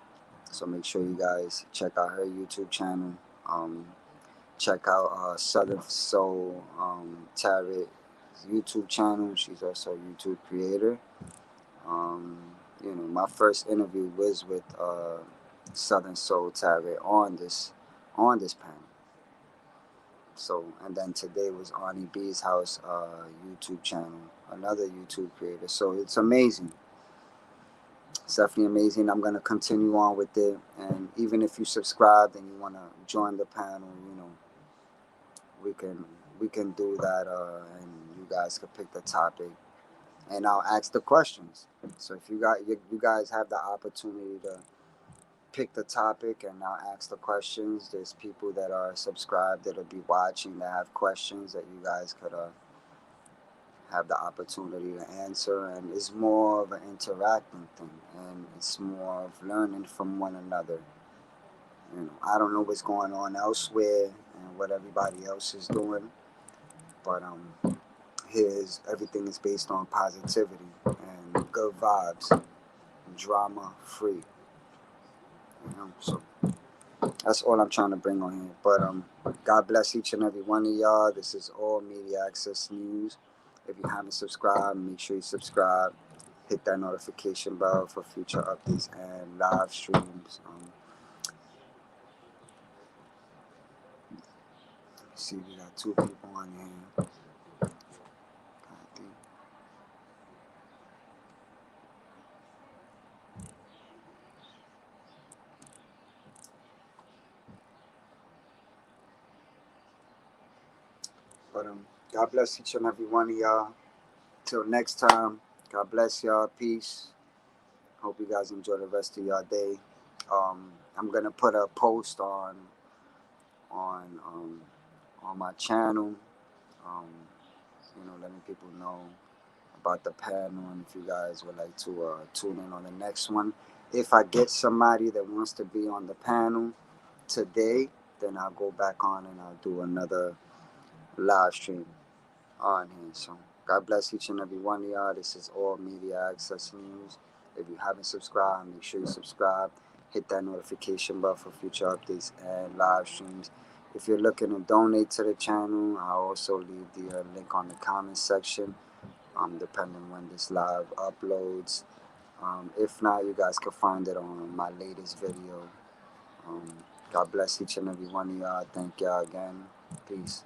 so make sure you guys check out her YouTube channel. Um, Check out Southern Soul Tarot YouTube channel. She's also a YouTube creator. Um, my first interview was with Southern Soul Tarot on this panel. So, and then today was Arnie B's House YouTube channel, another YouTube creator. So it's amazing. It's definitely amazing. I'm gonna continue on with it, and even if you subscribed and you wanna join the panel, we can we can do that, and you guys can pick the topic, and I'll ask the questions. So if you guys have the opportunity to pick the topic, and I'll ask the questions. There's people that are subscribed that'll be watching that have questions that you guys could have the opportunity to answer, and it's more of an interacting thing, and it's more of learning from one another. I don't know what's going on elsewhere and what everybody else is doing, but here's everything is based on positivity and good vibes, drama free. So that's all I'm trying to bring on here. But God bless each and every one of y'all. This is All Media Access News. If you haven't subscribed, make sure you subscribe. Hit that notification bell for future updates and live streams. See, we got two people on here. But God bless each and every one of y'all. Till next time, God bless y'all. Peace. Hope you guys enjoy the rest of your day. I'm gonna put a post on on my channel. Um, letting people know about the panel, and if you guys would like to tune in on the next one. If I get somebody that wants to be on the panel today, then I'll go back on and I'll do another live stream on here. So God bless each and every one of y'all. This is All Media Access News. If you haven't subscribed, make sure you subscribe. Hit that notification bell for future updates and live streams. If you're looking to donate to the channel, I'll also leave the link on the comment section, depending when this live uploads. If not, you guys can find it on my latest video. God bless each and every one of y'all. Thank y'all again. Peace.